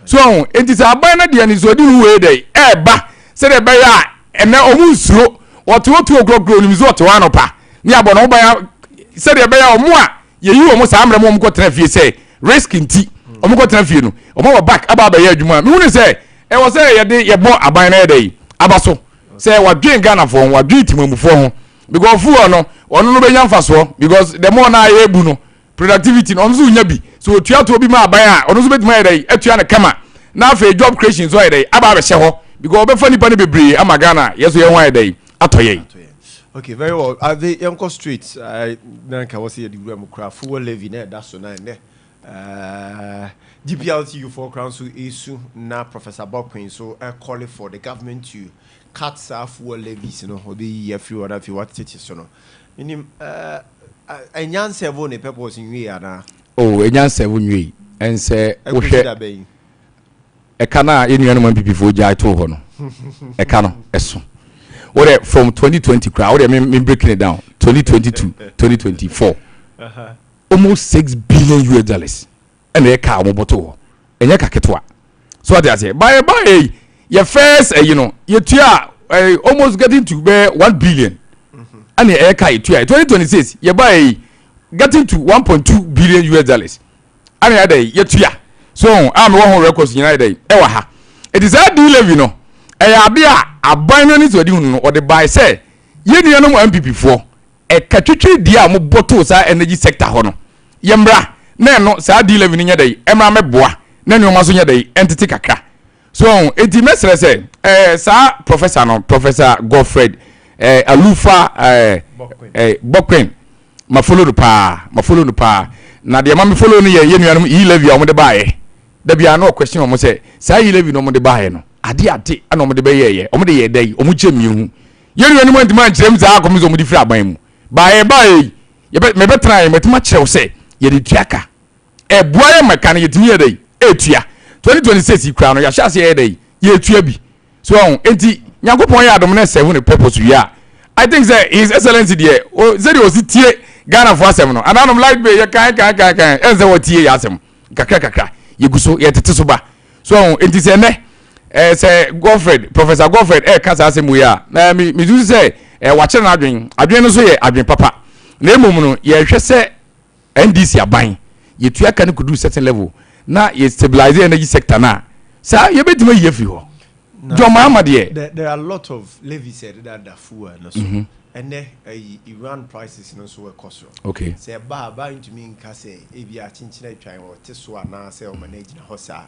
so enti sa aban na de ani so di hu we dey eba se de be ya ene omu nsuro wotu ogogro ni zo to anopa ni abo no ban se de be ya omu a ye yi omu sa amre mo ko tena fie say risk nti omu ko tena fie no omu wa back aba ba ya adwuma me hu ni say e wo say ye de ye bo aban na dey abaso say wa dwen Ghana for wa dwen timamufo ho because fuo no onu no be nya mfaso because the more na ye ebu no productivity no nso nya bi so otua to obi ma aban a onu so betuma ye dey atua na kama na afa job creation so ye dey aba be hye ho because obe fani pani bebre amagana yeso ye hwan dey atoye. Okay, very well. Are they Yanko Street? Na ka wasi the room craft full levy na that so na ne. GPLTU for crown so issue na Professor Bokpin so call for the government to cut fuel levies, you know, or be every other if you want it so no. Inim enyan 7 ne purpose in we na. Oh, enyan 7 we and say wo hwe e kana enuanu man pipifo jai to ho no. E kana eso. What from 2020 crowd, me breaking it down. 2022, 2024. Almost $6 billion US. And they car moboto. And you kaketwa. So what I say, by your first, you know, your tia almost getting to be 1 billion. And the air car 2026, you buy getting to 1.2 billion US dollars. And the other your tia. So I'm one records United. Ewaha. It is a deal, you know. Abia aban ni so di hunu o de buy say ye nua no MPP fo katwetwe dia mo boto sa energy sector ho no yemra na no sa di 11 nya dai emra meboa na nua ma so nya dai entity kakra so enti mesre say sa professor Godfred Alufa Bokwen ma follow no pa na de ma me follow no ye nua no e levy o mo de buy da bia no question o mo say sa e levy no mo de buy no ade ana omo de be ye omo de ye dai omo chemi hu ye nuanu man man kirem za akomo zo omo di fira ban mu ba ye me betra ye metima kirew se ye de tuaka e boa ye meka na ye timi ye dai e tua 2026 kra no ya sha se ye dai ye tua bi so enti nyankopon ya adom na serve the purpose we are. I think that his excellency there said he was tie Ghana for asem no ananom light be ya kan enze wotie ya asem kakra yeguso ye tete so ba so enti se ne say Professor Godfred kasa asem we ya na me do say wa kire na adwen no so ye adwen papa na emom no ye hwe se NDC aban ye tua kan kudu certain level na ye stabilize energy sector na sa ye betima ye fi ho there are a lot of levies that are full and so and then Iran prices no so cost. Okay. Say ba into me nka say e bia chinchina twan o teso ana say o manage na hosa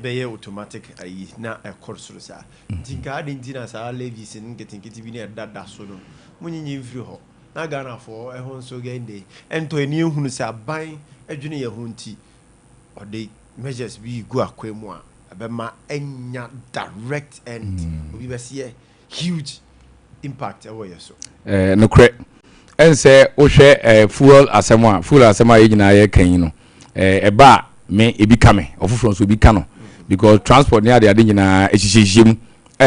be automatic na e course so sa tinka adintina sa levies nketikiti bi na dada so no munyinyi mfiri ho na Ghana for e ho so gende ento eni ehunu say ban adwene ye ho nti o de measures bi go akwemu a abema enya direct and obi be see huge impact ewo yeso no kre en say o hwe fuel asema ye nyina ye kan no eba me ebi kame ofofro so ebi ka no because transport near the nyina ehihihim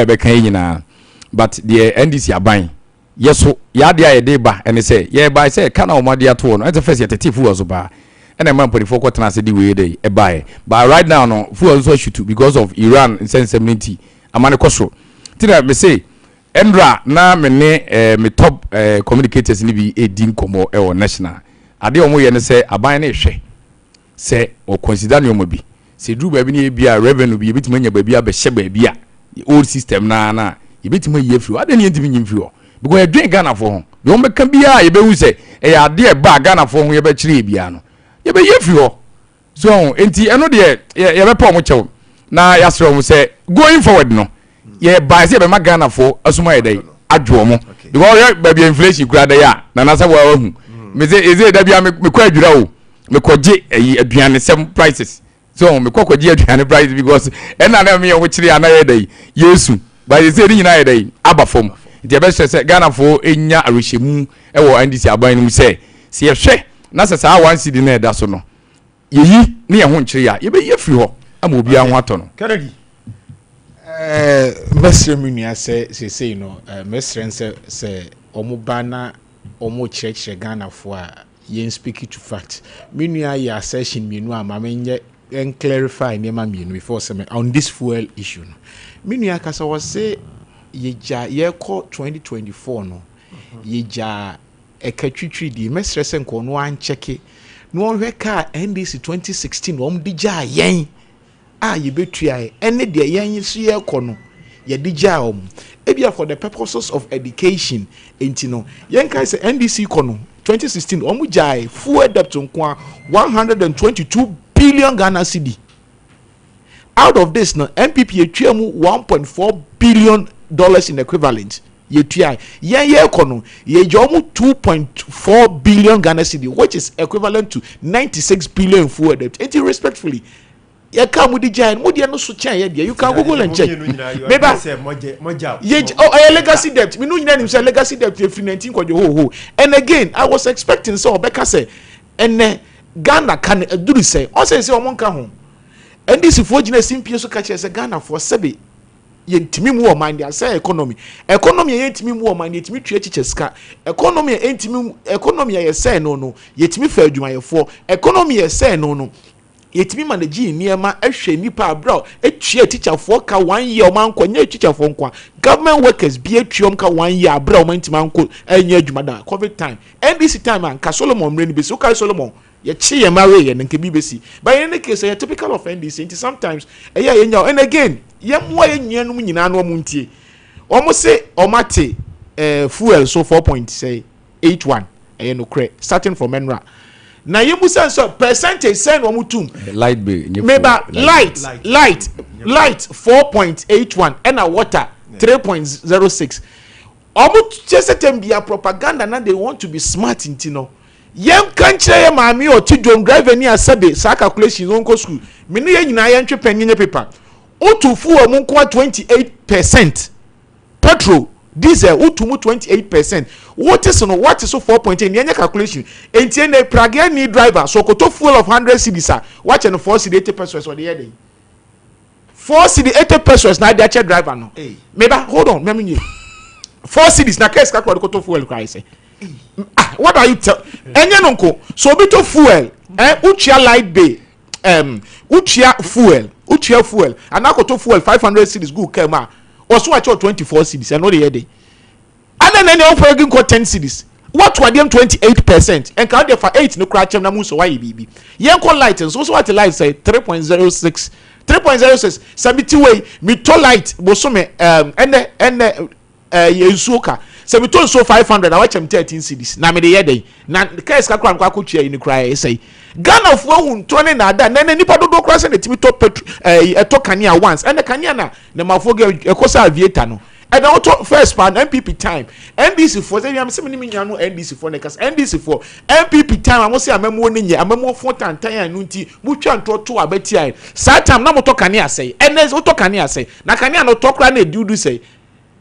be kan nyina but the NDC aban yeso ya de ayede ba en say ye ba say kana o made ato no en first ye tete fuel so ba and a man put the focus transit the way they buy. But right now, no, fuel also shoot because of Iran in 70. I'm on a cost. Tina me say, Endra na me top communicators ni bi edin komo e national. Ade omo ye ne say aban na ehwe. Say o consider no mo bi. Say do ba bi ni bia revenue bi bitima nya ba bia be hye ba bia. Old system na ye bitima ye free. Ade ne ntimi nyim free. Because e drink Ghana for ho. Ye o me kan bia ye be hu say e ade e ba Ghana for ho ye be kire bia no. You be here so enti eno de ye be pa mo chew na ya sere mo say going forward no ye buy say be ma Ghana for asuma ye dey adwo mo because be be inflation kura dey ya na na say wa hu me say is it da bia me kwa adwura o me koje aduane sem prices so me koje aduane prices because ena na me ye wo kire ana ye dey yesu by the say nyina ye dey aba fom enti be say Ghana for enya arehemu e wo NDC aban no say se ye hwe na se sa one city na eda so no yeyi ne ye ho nkire ya ye be ye firi ho ama obi a ho ato no Kennedy mesre munua se no mesre se omuba na omo church Ghana for a yen speak to fact munua ya session minu ama menye en clarify nema minu before say on this fuel issue no munua kasa was say ye call 2024 no ye ekatwitwi di mesre se nko no an cheke no onhwe ka NDC 2016 om digya yen ye betua ene de yen so ye kono ye digya om ebia for the purposes of education enti no yen kai se NDC kono 2016 om jai fuel debt nko 122 billion Ghana cedi. Out of this no MPP etua mu 1.4 billion dollars in equivalent yetua ye kono ye jomu 2.4 billion Ghana cedi, which is equivalent to 96 billion fuel debt. It respectfully ye ka mu di giant mu di no so chen ye dia you can google and check beba ye legacy debt me no nyina nim say legacy debt e free 19 kwadwo ho and again I was expecting so obeka say ene Ghana can do say o say omonka ho and this if ogina simpie so ka che say Ghana for sebe yentimi mu o man dia say economy yentimi mu o man yentimi twa chiche ska economy yentimi economy ye say no yetimi fa adwumayefo economy ye say no yetimi manage niema ehwe nipa abro etwa teacher for ka 1 year o man kwanya teacher for nkwa government workers bi etwom ka 1 year abro o man tima nko enya adwuma da covid time and this time an ka Solomon mre ni be so ka Solomon ye chi ye mawe ye nke bi besi but in any case a typical of NDC sometimes ye nya and again ye mo ye nyanum nyina no mo ntie o mo se o mate fuel so 4.81 no cre starting from Enra na ye mu sense percentage send o mo tum light bill meba light 4.81 and a water 3.06 o mo chese tembia propaganda na they want to be smart intino yem kanchire ye maami o ti dom driver ni asabe sa calculation on ko school me ne ye nyina ye ntwe panyenye paper utufu o mu nko 28% petrol diesel utumu 28% what is 4.8 yenye calculation entie na pragia ni driver so koto fuel of 100 cedis watch and 4 cedi 80 pesos or the year 4 cedis 80 pesos na dey check driver no maybe hold on me mean 4 cedis na case kakwa dey fuel cry say what are you tell enye no nko so obi to fuel uchia light bay uchia fuel and akoto fuel 500 cedis go kema also watch 24 cedis and no dey dey and then any offering ko 10 cedis what were them 28% and can they for 8 no crash na mu so why bibi yen ko light so what the light say 3.06 70 way me to light boso me yensuka se me to so 500 na watch 13 cedis na me dey dey na case ka kwa tua ni cry say Ghana of one turning na da na nipa do cross na timi to to kania once and the kania na mafoge ekosa aviator no and also first part MPP time NDC for say am se me ni nya no NDC for nekas NDC for MPP time am say amemo ni nya amemo for tantan anu nti mutwa ntoto abeti ai satam na moto kania say NS oto kania say na kania no to kra na edudu say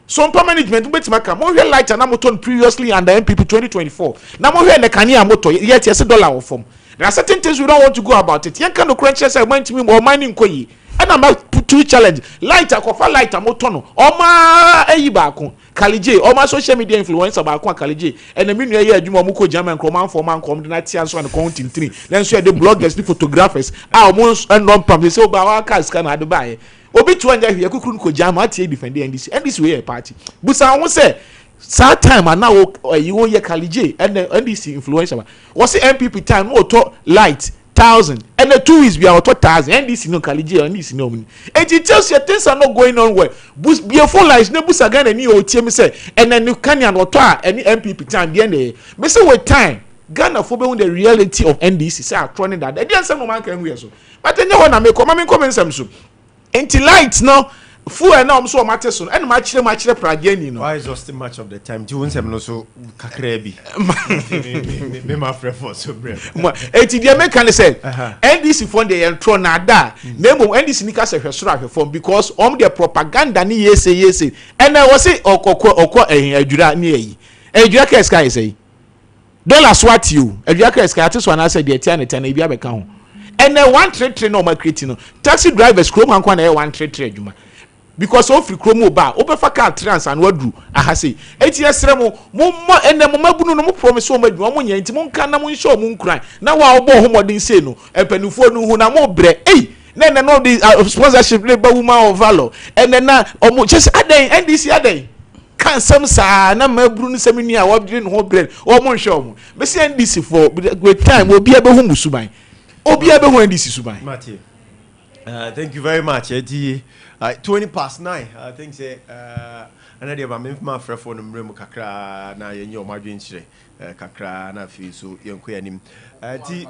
Sompa management betima ka mo hwe light na moto previously under MPP 2024 na mo hwe na kania moto yet yes dollar of form. There are certain things we don't want to go about it. Yan kind of crunch say mind to me or mining koyi and I'm two challenge light akofa light moto no oma eyi ba ko kalije oma social media influencer ba ko kalije and me nua ye adwuma mo ko German kroman for man kom na tia so an counting 3 then so the bloggers the photographers almost and non problem say ba wa ka scan ade ba ye obi to anja hwe kukuru ko German tie defend NDC way party busa won say sad time and now you ye kalije and NDC influencer was the MPP time no to light 1,000 and the 2 is be our 1,000 NDC no kalije NDC no money and it tells you things are not going on well before lies no busa gan any o tie me say and then you can and to any MPP time the end me say with time Ghana for be the reality of NDC say attorney that they dey say no man can we so but then you na me come some so until light no fuel na so matter so and ma chire prageni no why is just much of the time you won't no so kakra bi me ma frɛ for so bre eti dia me can say NDC for the entro na da na mo NDC ni ka se hwesoro ahwefom because the propaganda ni yese and I was say okɔ adwura ni adwura ka sky say dollar swat you adwura ka sky ateso na say de tia na tia na bi abeka ho and then 133 no ma create no taxi drivers krom hankwa na 133 adwuma because of free chromo ba obefa car trans and wadu aha say eti esre mo ene mo mabunu no mo promise o madu mo nya nti mo nka na mo nsho mo nkran na wa obo homodin say no empanifo no hu na mo bre na no the sponsorship le ba woman of valor ene na omo just aden NDC aden kan sam sa na maburu no semini a wodre no ho bre o mo nsho mo me say NDC for with time obi ebe hu musuban obi ebe hu NDC suban Matthew thank you very much 20 past 9 I think say another ba me ma frɛ for no mrem kakra na yenye o madwen kyerɛ kakra na fi so yenko yanim ti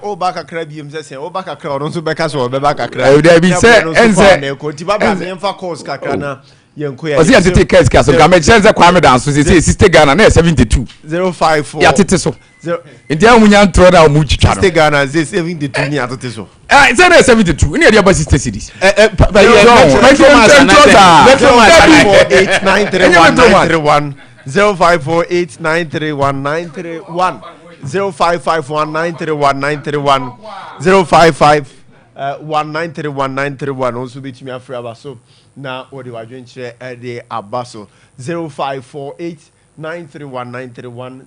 o ba kakra biem sɛ o ba kakra o nso bɛka so o bɛ ba kakra e dey be say ense na ko ti ba ba me mfa course kakra na yenko yanim o si antete case ka so ga me chenze Kwame dance say sister Ghana na 72 054 ya tete so nti an munya ntro da o mu twitwa no sister Ghana say 72 ni atete so say na 72 ni e dey about sister cities Zero 0548931931 also be me afra abaso na odi wadwen kire Ade abaso 0548931931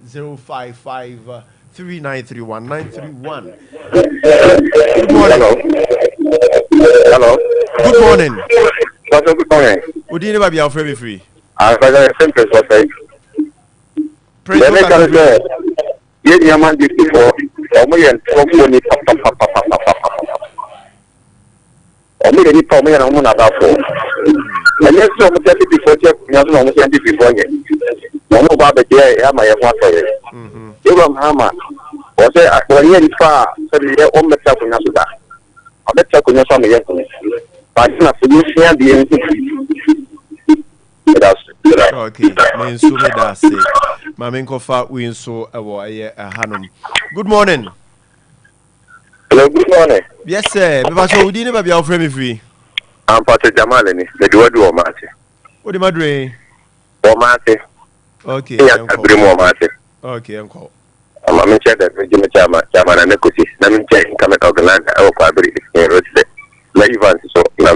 0553931931 Good morning. Hello. Good morning. Good morning. Would you never be our friend free? I'm very simple to say. Praise God. Yes, you man before. Omi problem na mo na ba for. And yes, so mo tell before check, you know mo say before yet. Mo ba be there, ya ma ye kwa so ye. Ego mama. O say akori ye fa, so ye o meta ko nya so da. O meta ko nya so me ye ko. Ba na solution be en. Okay, me so me da say. Ma me nkofa we nso ewo aye hanom. Good morning. Hello, good morning. Yes sir, me ba so udi ne ba bia ofre me free. I'm Pastor Jamal ni, the do o mate. What the madre? O mate. Okay. Ya abri mo mate. Okay, uncle. Ama me check that me chama na nekosi. Na me check kama organize o kwa abri road. Na event so na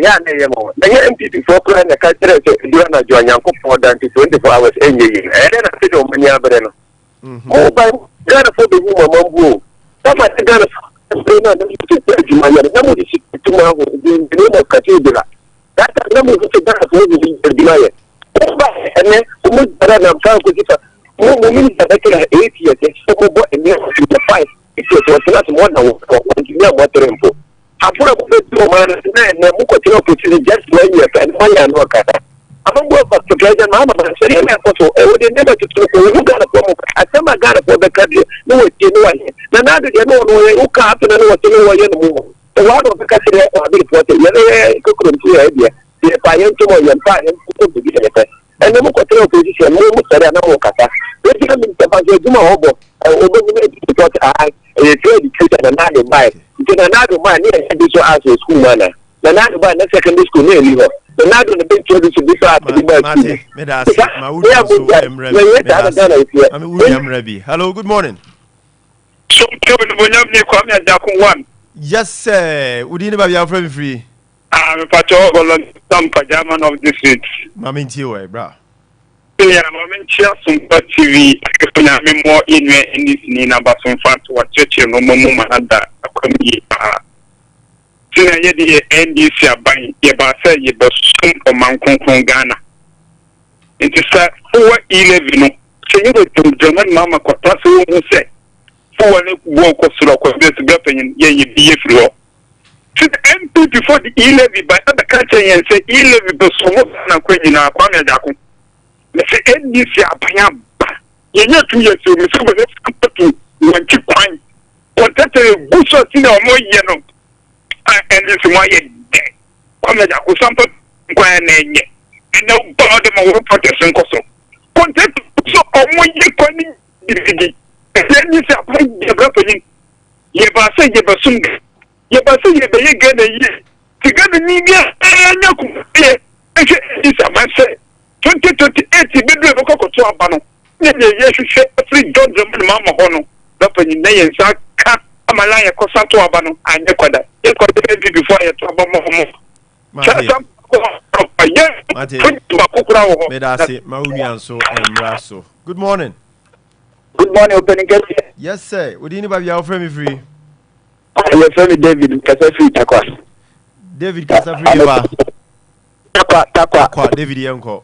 ya na ye mo na ye MPP for kra na ka tere se dio na jo anyanko for than 24 hours enye yi na se do mani abere no o ba Ghana for the woman mambu sama Ghana na na se juma ya na mo di si tuma ho di no ka ti dira that na mo se Ghana for the juma ya o ba ene o mo dara na ka ko kita mo min da kira 8 years so mo bo ene 55 it was not more than continue what tempo apura ko do man na mu ko tiro ko tiri just when you can find an worker among work of the president mama say me ko so e we never to ko we got ko asema got for the country no we no one na de no no u ka apena no we no we no mu the one of the country ko abi ko te ye ko ko ti e dia e pa yen to mo yen pa yen ko to bi le pa e no ko tiro opposition mo mu sare na mo kata we ti mi te pa je duma obo obo ni ti ko ai e trade teacher na de buy na nado man ni e so as school man na nado ba na secondary school ni eli ho na nado na be trade so this as the buy Mate me da say ma wudi so emre me wudi emre bi hello good morning so Kevin Bonyam ni Kwame Agyarko 1 yes sir wudi ni ba bia from free me pacho golon Sompa German of the street ma me ntie we bra ya ma me ntia Sompa TV akefanya me mo inwe ni na ba Sompa to wa cheche no mo manada akwami tina ye di NDC aban ye ba say ye ba sum o man konkon Ghana nti sa fuwa 11 no se ye do German mama kwata so wo se fuwa ne wo ko suro ko be su gapanyin ye biye firo MPP for the 11 by the country and say 11 be so mo na kwanyi na Kwame Agyarko me se NDC aban ba ye nya 2 years so me so be to wanti kwan kontete buso tina o mo ye no NDC mo ye de Kwame Agyarko Sompa kwan na enye ena ba de mo protection koso kontete so o mo ye kwani digidi NDC aban ye gapanyin ye ba se ye ba sunga ye ba se ye be ye Ghana ye ti Ghana ni bia anya ku ye NDC aban se 2028 be do ko ko to abano ne ye hwehwe free John Dramani mama hono da panyin na ye nsa ka amala ye ko sato abano anye kwada ye ko be before ye to abamo mo me da say ma wuni anso emra so good morning opening guest yes sir wudi ni ba bia from me free I'm from David Kasafri Takwa David Kasafri ba takwa David yanko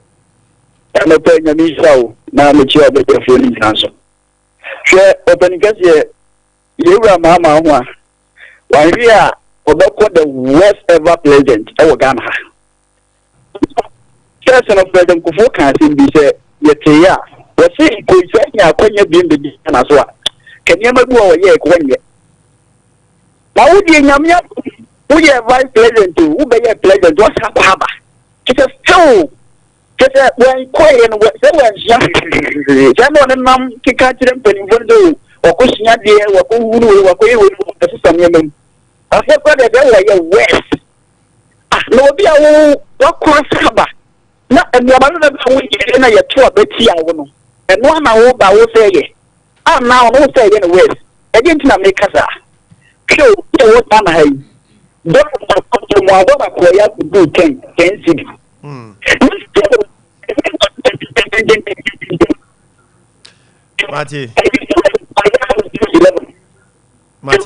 na pe nyami sawo na me chi obe te fo ni nanso hwe opening guest ye yewura mama ho a wanri a obekọ the worst ever president e Ghana ha person of president Kufuor kan say bi say ye te ya we say ko ise nya akwanya bi mbe na so a kanyema bi wo ye ko wanye na wudi nyamya wo ye vice president wo be ye president wo sa haba kete still kete when koye no se when ya jamo ne nam kika kire mpani vondo okoshia de wako wuru wako ye wuru se samyem afa kwa de ye west no obi a wo kwa saba na enwaba no be wo ye na ye to abeti a wo no eno na wo ba wo se ye na wo se ye no west e dey ntina make kasa so ye wo ta na hai don mo ado ba ko ya ku do 10 cedi Mati,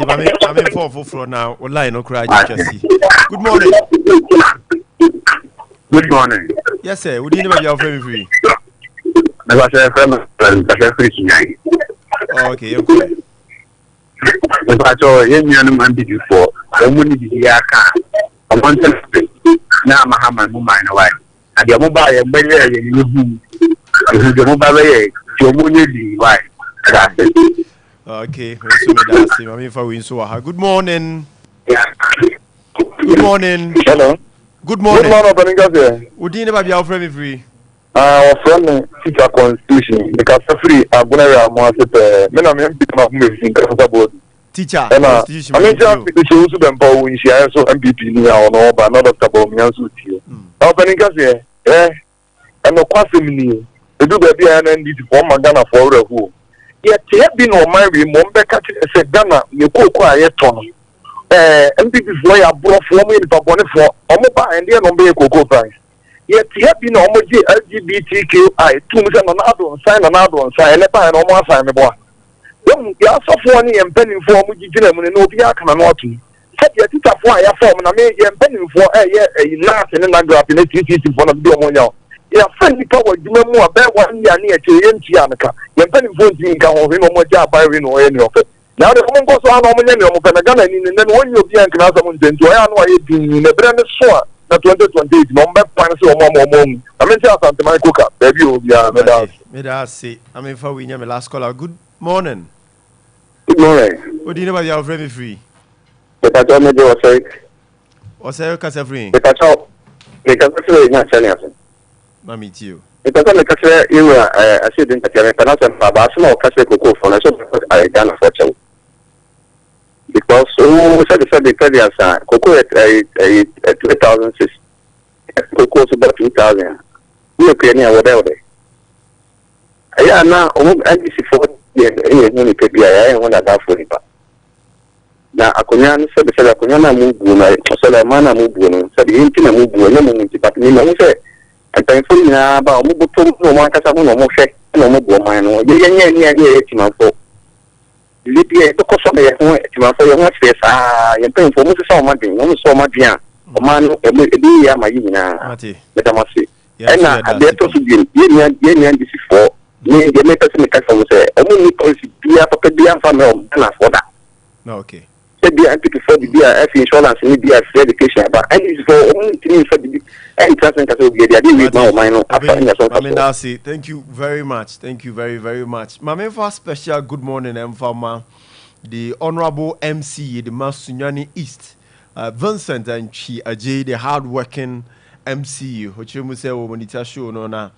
I'm in for now. Online, no cry, just good morning. Good morning. Yes, sir. Would you never be friend free? Okay, okay. If I saw any man before, the money is I want to now Mahaman who mine away. And the mobile and better the mobile your money why. Okay, I mean for win so good morning. Good morning. Hello. Good morning. Good morning, Opening. Would you never be friend free? From teacher constitution because free abunara mo asepe me na me become a because about teacher constitution I mean just because you so dem power in share so MPP ni a no ba no doctor bo me anso tie Opening case e no kwasem ni edu ba bia na ndi for magana for rehu ye tie bi no man we mo be ka say Ghana ye kokko aye to no MPP for ya bro for me in Papone for Omoba and the Nombe Cocoa price. Yet he had been almost LGBTQI, 2 million on other sign and almost sign a boy. Young Yasofoni and penning for Mujinam and Nobia can not to. Set your tita for a form and I made a penning for a last and then grab in a TT for the Domonio. Yeah, friendly power, you know more about 1 year near to Yantianaka. Your penning for Zinga or no job by Reno any of it. Now the woman goes on of Penagana and then when you're being Knazamun, then to I know it in a brand of sword. Na 2028 number plans o mom I mean tell Santa my cooker baby o bia me da say I mean for we my last caller. Good morning. Good morning. What do you know about your very free? But I don't know what say. O say you can free. But I talk because it's not challenge. Mami tio. It doesn't make us you I said in the can baba small cash cocoa for na so I done for you. Because said the previous cocoa at 2006 cocoa is about 2000 we are near whatever yeah now NBC for any baby I want that for it now akunya said the akunya na mubu na so mana mubu no said the inti na mubu no mubu but me no say and time for na ba mubu to no man kasa no mo hwe no mubu man no ye tima for Libya to koso me tima for your face you pay for musu so madin no so madin o man e ya ma yina metamasi na ade to so bien ye this for me dey make person make from say o mu ni policy bia papa bia fa me o na for that no okay say bia pick for the bia F insurance ni bia free education but and is for only thing for the and transfer so bia dey read my mind no I mean that's it. Thank you very much. Thank you very, very much. My for special good morning and for the Honorable MC, the Masunyani East, Vincent and Chi Ajay, the hard-working MC, which you must say when it's a show, no, na,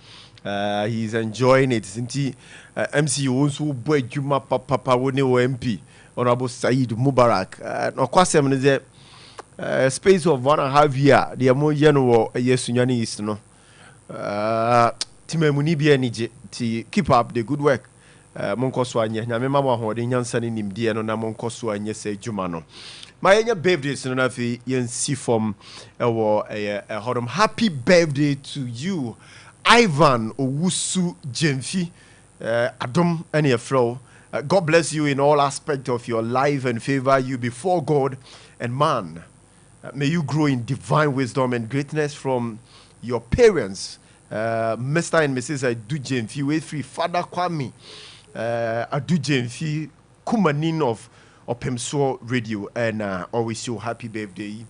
he's enjoying it. Since MC also boy Juma Papa Wone MP, Honorable Said Mubarak. No question is a space of 1.5 years. The more general Sunyani East, no. Time Munibia Nije to keep up the good work. Monko swanya nyame mama hode nyansa ne nimdie no na monko swanya se djuma no ma yenya birthday so na fi yensi from ewo hodom happy birthday to you Ivan Owusu Jemfi Adom ene flow. God bless you in all aspects of your life and favor you before God and man. May you grow in divine wisdom and greatness from your parents, Mr. and Mrs. Ade Jemfi, with free Father Kwame Ade Jemfi, Kumanin of Opemso Radio, and always your happy birthday.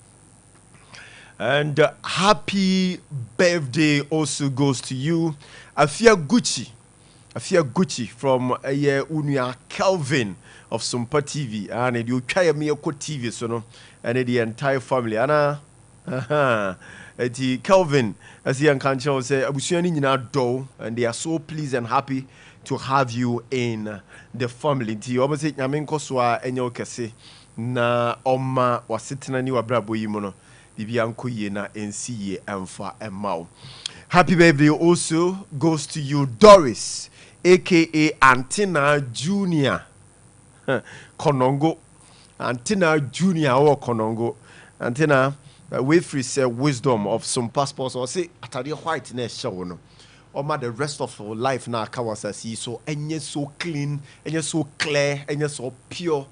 And happy birthday also goes to you, Afia Gucci from Unia Kelvin of Sompa TV, and you try me TV, so no, and the entire family. Anna, Kelvin, as the Uncle say, Abusiani in our door, and they are so pleased and happy to have you in the family. Ti obviously Nyamenko swa enyo kese na oma wasitena ni wabrabo yimono bibi anko ye na ensi ye amfa emao. Happy birthday also goes to you, Doris, aka Antina Junior Konongo. Antina Junior or Konongo. Antina Wayfree say wisdom of some passports or say atari whiteness show no. Or the rest of our life now Kawasasi so enye so clean, enye so clear, enye so pure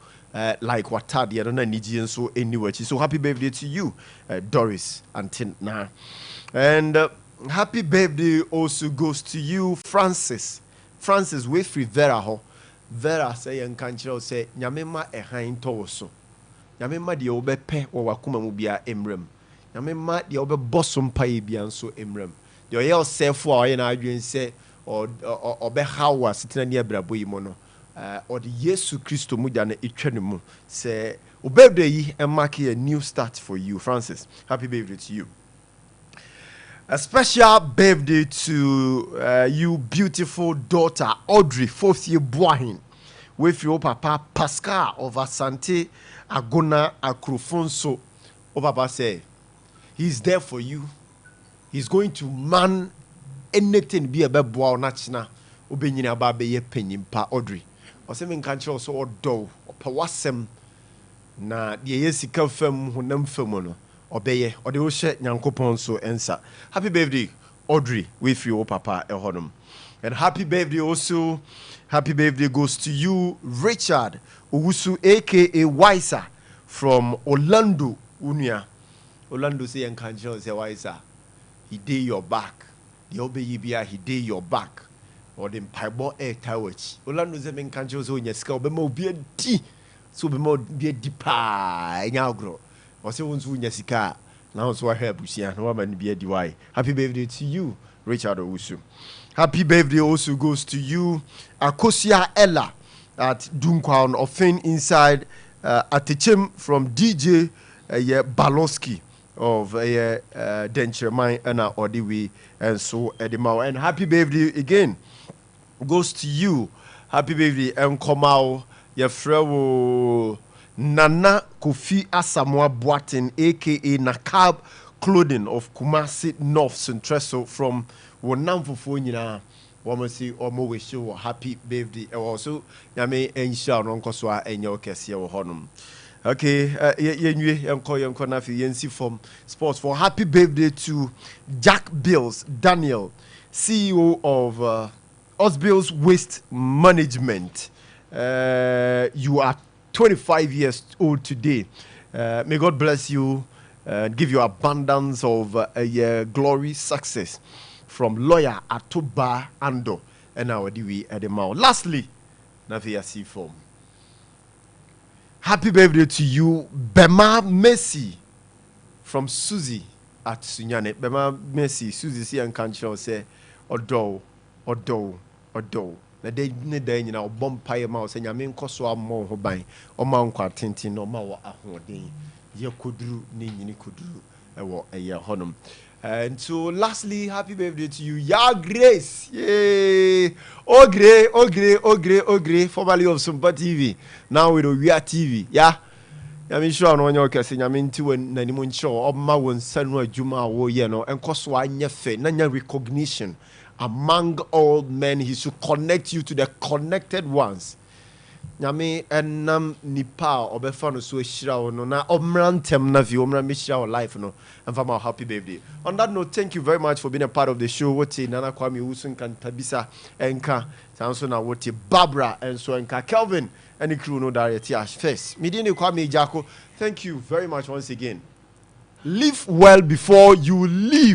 like Watadi. I don't know Nijian so anywhere. So happy birthday to you, Doris Antina. And happy birthday also goes to you, Francis. Francis Wayfree Vera ho. Vera say and kanchiro say nyamema ehain toso. Nyamema di obepe or wakuma mubia emrem. Nyamema di obe bosom paye bianso emrem. The oil self for an argument say or be how was sitting near Braboimono or the Yesu Christo Mudane Eternum say birthday and mark a new start for you, Francis. Happy birthday to you. A special birthday to you, beautiful daughter Audrey, 4th year boy with your papa Pascal of Asante Agona Akrofonso. O papa say he's there for you. He's going to man anything be a beboa nachna obenyina ba be ye penyimpa Audrey. O se men kanche so odo o pawasem na de yesika fam honam fam no obeye ode wo hye nyankopon so ensa. Happy birthday Audrey with you papa ehonum. And happy birthday also, happy birthday goes to you Richard Owusu aka Wiser from Orlando Unia. Orlando say enkanjo say Wiser, he day your back. The obey bia he day your back. Or the paibo air towage. Orlando say enkanjo so nyeska obema obi adi. So be more be deeper nyagro. Or say won't win Jessica. Now so I help you no man be a happy birthday to you, Richard Owusu. Happy birthday also goes to you, Akosia Ella at Dunkwan Ofin inside Atechem from DJ Baloski of Denchermine and Odiwi and so Edimao. And happy birthday again goes to you. Happy birthday Nkomao Yefrewo Nana Kofi Asamoah Boatin aka Nakab Clothing of Kumasi North Centreso from Wonamfofo nyina woman say omo wish you happy birthday also nyame ensha no nkoso a enye okese wo honom. Okay, yenwie yenko na fi yensi from sports for happy birthday to Jack Bills Daniel, CEO of Osbills Waste Management. You are 25 years old today. May God bless you and give you abundance of glory, success. From lawyer Atoba Ando and our DV Edemao. Lastly, Navia C form. Happy birthday to you, Bema Messi from Susie at Sunyane. Bema Messi, Susie see and can't say, Odo. Na de ne da nyina obom paye ma o se nyame nkoso ammo ho ban o ma nkwa tenten no ma wo ahoden ye koduru ne nyini koduru ewo eye honum. And so lastly, happy birthday to you, Ya Grace. Yay! Ogre, formerly of Sompa TV, now with Owia TV. Yeah. I'm sure no one can say, I'm into an animal show of my one son or Juma or Yeno, and Koswa Nyefe, Nanya recognition among all men. He should connect you to the connected ones. Nyame enam nipa obefano so ehira no na omrantem na vi omra mehira life no and for my happy birthday. On that note, thank you very much for being a part of the show. What Nana Kwame Usun kan Tabisa enka sanso na what Barbara and so enka Kelvin and the crew no direct first. Medini Kwame Agyarko, thank you very much once again. Live well before you leave.